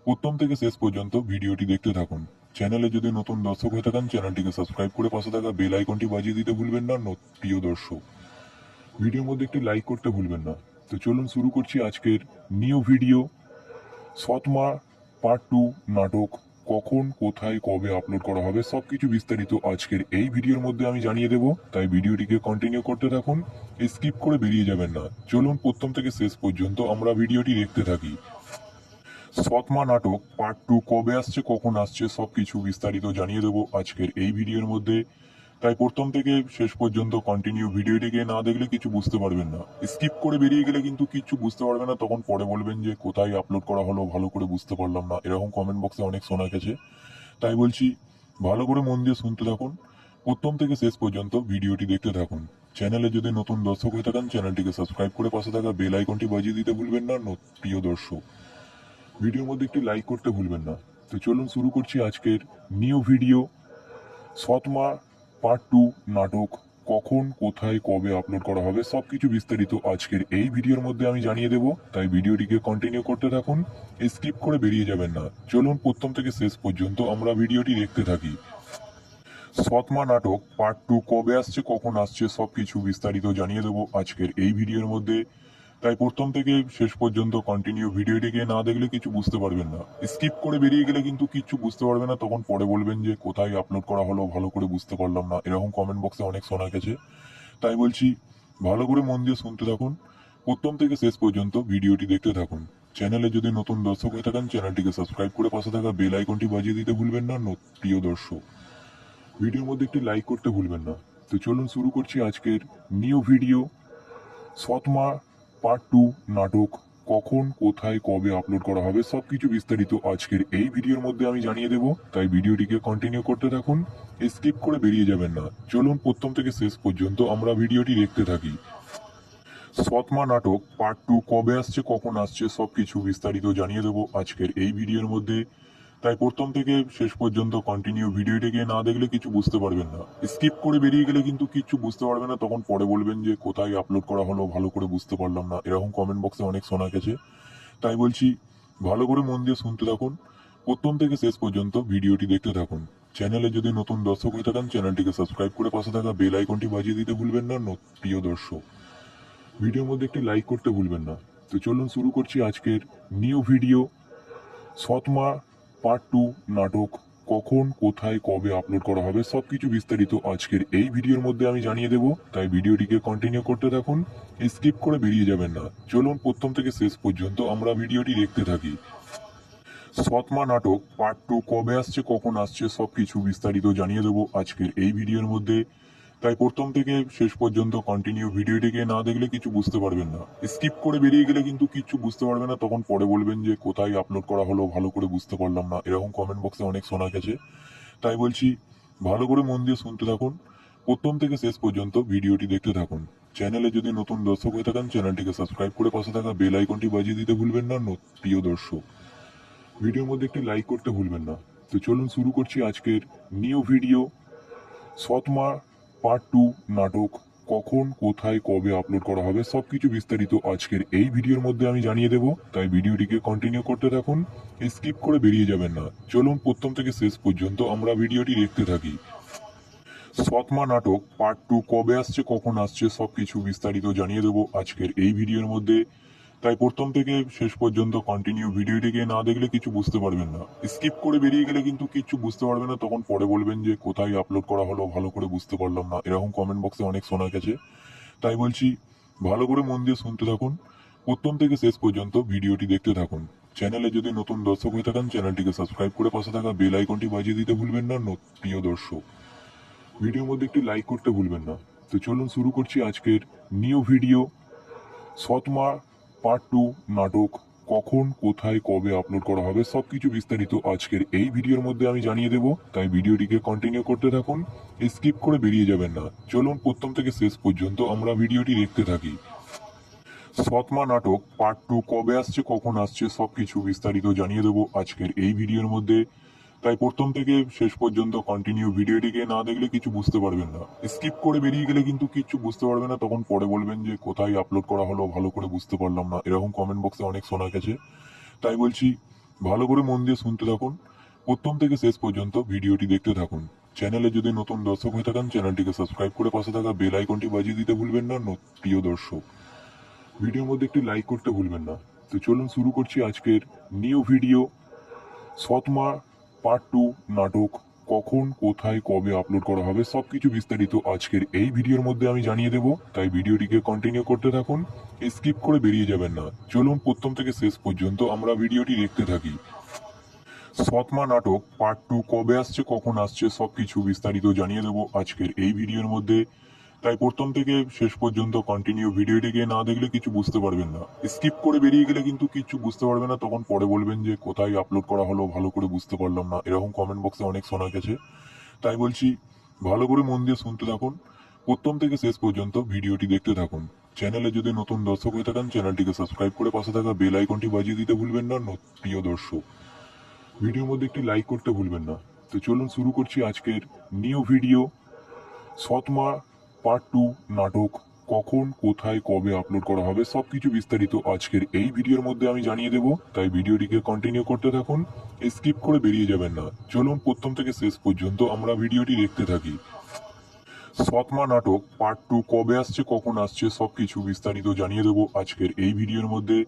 প্রথম থেকে শেষ পর্যন্ত ভিডিওটি দেখতে থাকুন। চ্যানেলে যদি নতুন দর্শক হয়ে থাকেন চ্যানেলটিকে সাবস্ক্রাইব করে পাশে থাকা বেল আইকনটি বাজিয়ে দিতে ভুলবেন না। প্রিয় দর্শক, ভিডিওর মধ্যে একটি লাইক করতে ভুলবেন না। তো চলুন শুরু করছি আজকের নিউ ভিডিও। সৎমা পার্ট 2 নাটক কখন কোথায় কবে আপলোড করা হবে সবকিছু বিস্তারিত আজকের এই ভিডিওর মধ্যে আমি জানিয়ে দেব, তাই ভিডিওটিকে কন্টিনিউ করতে থাকুন, স্কিপ করে বেরিয়ে যাবেন না। চলুন প্রথম থেকে শেষ পর্যন্ত আমরা ভিডিওটি দেখতে থাকি। সৎমা নাটক পার্ট 2 কবে আসছে কখন আসছে সবকিছু বিস্তারিত জানিয়ে দেব আজকের এই ভিডিওর মধ্যে, তাই প্রথম থেকে শেষ পর্যন্ত কন্টিনিউ ভিডিওটিকে না দেখলে কিছু বুঝতে পারবেন না। স্কিপ করে বেরিয়ে গেলে কিন্তু কিছু বুঝতে পারবেন না, তখন পরে বলবেন যে কোথায় আপলোড করা হলো ভালো করে বুঝতে পারলাম না, এরকম কমেন্ট বক্সে অনেক শোনা গেছে। তাই বলছি ভালো করে মন দিয়ে শুনতে থাকুন, প্রথম থেকে শেষ পর্যন্ত ভিডিওটি দেখতে থাকুন। চ্যানেলে যদি নতুন দর্শক হয়ে থাকেন চ্যানেলটিকে সাবস্ক্রাইব করে পাশে থাকা বেল আইকনটি বাজিয়ে দিতে ভুলবেন না। প্রিয় দর্শক, ভিডিওর মধ্যে একটি লাইক করতে ভুলবেন না। তো চলুন শুরু করছি আজকের নিউ ভিডিও। সৎমা পার্ট 2 নাটক কখন কোথায় কবে আপলোড করা হবে সবকিছু বিস্তারিত আজকের এই ভিডিওর মধ্যে আমি জানিয়ে দেব, তাই ভিডিওটিকে কন্টিনিউ করতে থাকুন, স্কিপ করে বেরিয়ে যাবেন না। চলুন প্রথম থেকে শেষ পর্যন্ত আমরা ভিডিওটি দেখতে থাকি। সৎমা নাটক পার্ট 2 কবে আসছে কখন আসছে সবকিছু বিস্তারিত জানিয়ে দেব আজকের এই ভিডিওর মধ্যে, তাই প্রথম থেকে শেষ পর্যন্ত কন্টিনিউ ভিডিওটিকে না দেখলে কিছু বুঝতে পারবেন না। স্কিপ করে বেরিয়ে গেলে কিন্তু কিছু বুঝতে পারবেন না, তখন পরে বলবেন যে কোথায় আপলোড করা হলো ভালো করে বুঝতে পারলাম না, এরকম কমেন্ট বক্সে অনেক শোনা গেছে। তাই বলছি ভালো করে মন দিয়ে শুনতে থাকুন, প্রথম থেকে শেষ পর্যন্ত ভিডিওটি দেখতে থাকুন। চ্যানেলে যদি নতুন দর্শক হয়ে থাকেন চ্যানেলটিকে সাবস্ক্রাইব করে পাশে থাকা বেল আইকনটি বাজিয়ে দিতে ভুলবেন না। প্রিয় দর্শক, ভিডিওর মধ্যে একটি লাইক করতে ভুলবেন না। তো চলুন শুরু করছি আজকের নিউ ভিডিও। সৎমা পার্ট 2 নাটক কখন কোথায় কবে আপলোড করা হবে সবকিছু বিস্তারিত আজকের এই ভিডিওর মধ্যে আমি জানিয়ে দেব, তাই ভিডিওটিকে কন্টিনিউ করতে থাকুন, স্কিপ করে বেরিয়ে যাবেন না। চলুন প্রথম থেকে শেষ পর্যন্ত আমরা ভিডিওটি দেখতে থাকি। সৎমা নাটক পার্ট 2 কবে আসছে কখন আসছে সবকিছু বিস্তারিত জানিয়ে দেব আজকের এই ভিডিওর মধ্যে, তাই প্রথম থেকে শেষ পর্যন্ত কন্টিনিউ ভিডিওটিকে না দেখলে কিছু বুঝতে পারবেন না। স্কিপ করে বেরিয়ে গেলে কিন্তু কিছু বুঝতে পারবেন না, তখন পরে বলবেন যে কোথায় আপলোড করা হলো ভালো করে বুঝতে পারলাম না, এরকম কমেন্ট বক্সে অনেক শোনা গেছে। তাই বলছি ভালো করে মন দিয়ে শুনতে থাকুন, প্রথম থেকে শেষ পর্যন্ত ভিডিওটি দেখতে থাকুন। চ্যানেলে যদি নতুন দর্শক হয়ে থাকেন চ্যানেলটিকে সাবস্ক্রাইব করে পাশে থাকা বেল আইকনটি বাজিয়ে দিতে ভুলবেন না। প্রিয় দর্শক, ভিডিওর মধ্যে একটি লাইক করতে ভুলবেন না। তো চলুন শুরু করছি আজকের নিউ ভিডিও। সৎমা পার্ট 2 নাটক কখন কোথায় কবে আপলোড করা হবে সবকিছু বিস্তারিত আজকের এই ভিডিওর মধ্যে আমি জানিয়ে দেব, তাই ভিডিওটিকে কন্টিনিউ করতে থাকুন, স্কিপ করে বেরিয়ে যাবেন না। চলুন প্রথম থেকে শেষ পর্যন্ত আমরা ভিডিওটি দেখতে থাকি। সৎমা নাটক পার্ট 2 কবে আসছে কখন আসছে সবকিছু বিস্তারিত জানিয়ে দেব আজকের এই ভিডিওর মধ্যে, তাই প্রথম থেকে শেষ পর্যন্ত কন্টিনিউ ভিডিওটিকে না দেখলে কিছু বুঝতে পারবেন না। স্কিপ করে বেরিয়ে গেলে কিন্তু কিছু বুঝতে পারবেন না, তখন পরে বলবেন যে কোথায় আপলোড করা হলো ভালো করে বুঝতে পারলাম না, এরকম কমেন্ট বক্সে অনেক শোনা গেছে। তাই বলছি ভালো করে মন দিয়ে শুনতে থাকুন, প্রথম থেকে শেষ পর্যন্ত ভিডিওটি দেখতে থাকুন। চ্যানেলে যদি নতুন দর্শক হয়ে থাকেন চ্যানেলটিকে সাবস্ক্রাইব করে পাশে থাকা বেল আইকনটি বাজিয়ে দিতে ভুলবেন না। প্রিয় দর্শক, ভিডিওর মধ্যে একটি লাইক করতে ভুলবেন না। তো চলুন শুরু করছি আজকের নিউ ভিডিও। সৎমা পার্ট 2 নাটক কখন কোথায় কবে আপলোড করা হবে সবকিছু বিস্তারিত আজকের এই ভিডিওর মধ্যে আমি জানিয়ে দেব, তাই ভিডিওটিকে কন্টিনিউ করতে থাকুন, স্কিপ করে বেরিয়ে যাবেন না। চলুন প্রথম থেকে শেষ পর্যন্ত আমরা ভিডিওটি দেখতে থাকি। সৎমা নাটক পার্ট 2 কবে আসছে কখন আসছে সবকিছু বিস্তারিত জানিয়ে দেব আজকের এই ভিডিওর মধ্যে, তাই প্রথম থেকে শেষ পর্যন্ত কন্টিনিউ ভিডিওটিকে না দেখলে কিছু বুঝতে পারবেন না। স্কিপ করে বেরিয়ে গেলে কিন্তু কিছু বুঝতে পারবেন না, তখন পরে বলবেন যে কোথায় আপলোড করা হলো ভালো করে বুঝতে পারলাম না, এরকম কমেন্ট বক্সে অনেক শোনা গেছে। তাই বলছি ভালো করে মন দিয়ে শুনতে থাকুন, প্রথম থেকে শেষ পর্যন্ত ভিডিওটি দেখতে থাকুন। চ্যানেলে যদি নতুন দর্শক হয়ে থাকেন চ্যানেলটিকে সাবস্ক্রাইব করে পাশে থাকা বেল আইকনটি বাজিয়ে দিতে ভুলবেন না। প্রিয় দর্শক, ভিডিওর মধ্যে একটি লাইক করতে ভুলবেন না। তো চলুন শুরু করছি আজকের নিউ ভিডিও। সৎমা পার্ট 2 নাটক কখন কোথায় কবে আপলোড করা হবে সবকিছু বিস্তারিত আজকের এই ভিডিওর মধ্যে আমি জানিয়ে দেব, তাই ভিডিওটিকে কন্টিনিউ করতে থাকুন, স্কিপ করে বেরিয়ে যাবেন না। চলুন প্রথম থেকে শেষ পর্যন্ত আমরা ভিডিওটি দেখতে থাকি। সৎমা নাটক পার্ট 2 কবে আসছে কখন আসছে সবকিছু বিস্তারিত জানিয়ে দেব আজকের এই ভিডিওর মধ্যে, তাই প্রথম থেকে শেষ পর্যন্ত কন্টিনিউ ভিডিওটিকে না দেখলে কিছু বুঝতে পারবেন না। স্কিপ করে বেরিয়ে গেলে কিন্তু কিছু বুঝতে পারবেন না, তখন পরে বলবেন যে কোথায় আপলোড করা হলো ভালো করে বুঝতে পারলাম না, এরকম কমেন্ট বক্সে অনেক শোনা গেছে। তাই বলছি ভালো করে মন দিয়ে শুনতে থাকুন, প্রথম থেকে শেষ পর্যন্ত ভিডিওটি দেখতে থাকুন। চ্যানেলে যদি নতুন দর্শক হয়ে থাকেন চ্যানেলটিকে সাবস্ক্রাইব করে পাশে থাকা বেল আইকনটি বাজিয়ে দিতে ভুলবেন না। প্রিয় দর্শক, ভিডিওর মধ্যে একটি লাইক করতে ভুলবেন না। তো চলুন শুরু করছি আজকের নিউ ভিডিও। সৎমা পার্ট 2 নাটক কখন, কোথায়, কবে আপলোড করা হবে সবকিছু বিস্তারিত আজকের এই ভিডিওর মধ্যে আমি জানিয়ে দেব, তাই ভিডিওটিকে কন্টিনিউ করতে থাকুন, স্কিপ করে বেরিয়ে যাবেন না। চলুন প্রথম থেকে শেষ পর্যন্ত আমরা ভিডিওটি দেখতে থাকি। সৎমা নাটক পার্ট 2 কবে আসছে, কখন আসছে সবকিছু বিস্তারিত জানিয়ে দেব আজকের এই ভিডিওর মধ্যে, তাই প্রথম থেকে শেষ পর্যন্ত কন্টিনিউ ভিডিওটিকে না দেখলে কিছু বুঝতে পারবেন না। স্কিপ করে বেরিয়ে গেলে কিন্তু কিছু বুঝতে পারবেন না, তখন পরে বলবেন যে কোথায় আপলোড করা হলো, ভালো করে বুঝতে পারলাম না, এরকম কমেন্ট বক্সে অনেক শোনা গেছে। তাই বলছি ভালো করে মন দিয়ে শুনতে থাকুন, প্রথম থেকে শেষ পর্যন্ত ভিডিওটি দেখতে থাকুন। চ্যানেলে যদি নতুন দর্শক হয়ে থাকেন চ্যানেলটিকে সাবস্ক্রাইব করে পাশে থাকা বেল আইকনটি বাজিয়ে দিতে ভুলবেন না। প্রিয় দর্শক, ভিডিওর মধ্যে একটি লাইক করতে ভুলবেন না। তো চলুন শুরু করছি আজকের নিউ ভিডিও। সৎমা পার্ট 2 নাটক কখন, কোথায়, কবে আপলোড করা হবে সবকিছু বিস্তারিত আজকের এই ভিডিওর মধ্যে আমি জানিয়ে দেব, তাই ভিডিওটিকে কন্টিনিউ করতে থাকুন, স্কিপ করে বেরিয়ে যাবেন না। চলুন প্রথম থেকে শেষ পর্যন্ত আমরা ভিডিওটি দেখতে থাকি। সৎমা নাটক পার্ট 2 কবে আসছে, কখন আসছে সবকিছু বিস্তারিত জানিয়ে দেব আজকের এই ভিডিওর মধ্যে,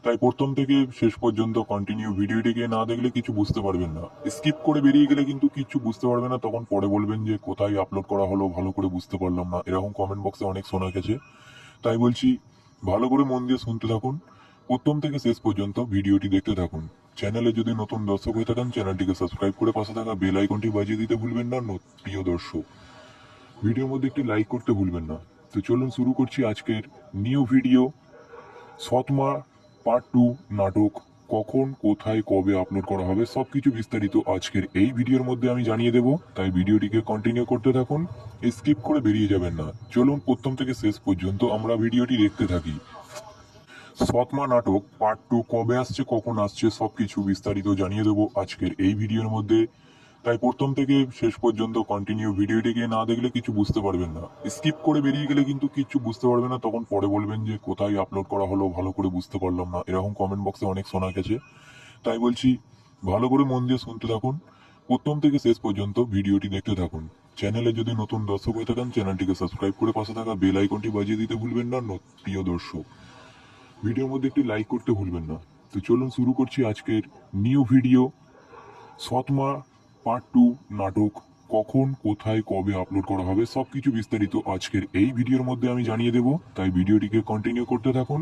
তাই প্রথম থেকে শেষ পর্যন্ত কন্টিনিউ ভিডিওটিকে না দেখলে কিছু বুঝতে পারবেন না। স্কিপ করে বেরিয়ে গেলে কিন্তু কিছু বুঝতে পারবেন না, তখন পরে বলবেন যে কোথায় আপলোড করা হলো, ভালো করে বুঝতে পারলাম না, এরকম কমেন্ট বক্সে অনেক শোনা গেছে। তাই বলছি ভালো করে মন দিয়ে শুনতে থাকুন, প্রথম থেকে শেষ পর্যন্ত ভিডিওটি দেখতে থাকুন। চ্যানেলে যদি নতুন দর্শক হয়ে থাকেন চ্যানেলটিকে সাবস্ক্রাইব করে পাশে থাকা বেল আইকনটি বাজিয়ে দিতে ভুলবেন না। প্রিয় দর্শক, ভিডিওর মধ্যে একটি লাইক করতে ভুলবেন না। তো চলুন শুরু করছি আজকের নিউ ভিডিও। সৎমা পার্ট 2 নাটক কখন, কোথায়, কবে আপলোড করা হবে সবকিছু বিস্তারিত আজকের এই ভিডিওর মধ্যে আমি জানিয়ে দেব, তাই ভিডিওটিকে কন্টিনিউ করতে থাকুন, স্কিপ করে বেরিয়ে যাবেন না। চলুন প্রথম থেকে শেষ পর্যন্ত আমরা ভিডিওটি দেখতে থাকি। সৎমা পার্ট 2 নাটক কখন, কোথায়, কবে আপলোড করা হবে সবকিছু বিস্তারিত আজকের এই ভিডিওর মধ্যে আমি জানিয়ে দেব, তাই ভিডিওটিকে কন্টিনিউ করতে থাকুন, স্কিপ করে বেরিয়ে যাবেন না। চলুন প্রথম থেকে শেষ পর্যন্ত আমরা ভিডিওটি দেখতে থাকি। সৎমা নাটক পার্ট 2 কবে আসছে, কখন আসছে সবকিছু বিস্তারিত জানিয়ে দেব আজকের এই ভিডিওর মধ্যে, তাই প্রথম থেকে শেষ পর্যন্ত কন্টিনিউ ভিডিওটিকে না দেখলে কিছু বুঝতে পারবেন না। স্কিপ করে বেরিয়ে গেলে কিন্তু কিছু বুঝতে পারবেন না, তখন পরে বলবেন যে কোথায় আপলোড করা হলো, ভালো করে বুঝতে পারলাম না, এরকম কমেন্ট বক্সে অনেক শোনা গেছে। তাই বলছি ভালো করে মন দিয়ে শুনতে থাকুন, প্রথম থেকে শেষ পর্যন্ত ভিডিওটি দেখতে থাকুন। চ্যানেলে যদি নতুন দর্শক হয়ে থাকেন চ্যানেলটিকে সাবস্ক্রাইব করে পাশে থাকা বেল আইকনটি বাজিয়ে দিতে ভুলবেন না। প্রিয় দর্শক, ভিডিওর মধ্যে একটি লাইক করতে ভুলবেন না। তো চলুন শুরু করছি আজকের নিউ ভিডিও। সৎমা পার্ট 2 নাটক কখন, কোথায়, কবে আপলোড করা হবে সবকিছু বিস্তারিত আজকের এই ভিডিওর মধ্যে আমি জানিয়ে দেব, তাই ভিডিওটিকে কন্টিনিউ করতে থাকুন,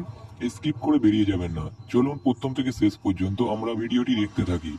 স্কিপ করে বেরিয়ে যাবেন না। চলুন প্রথম থেকে শেষ পর্যন্ত আমরা ভিডিওটি দেখতে থাকি।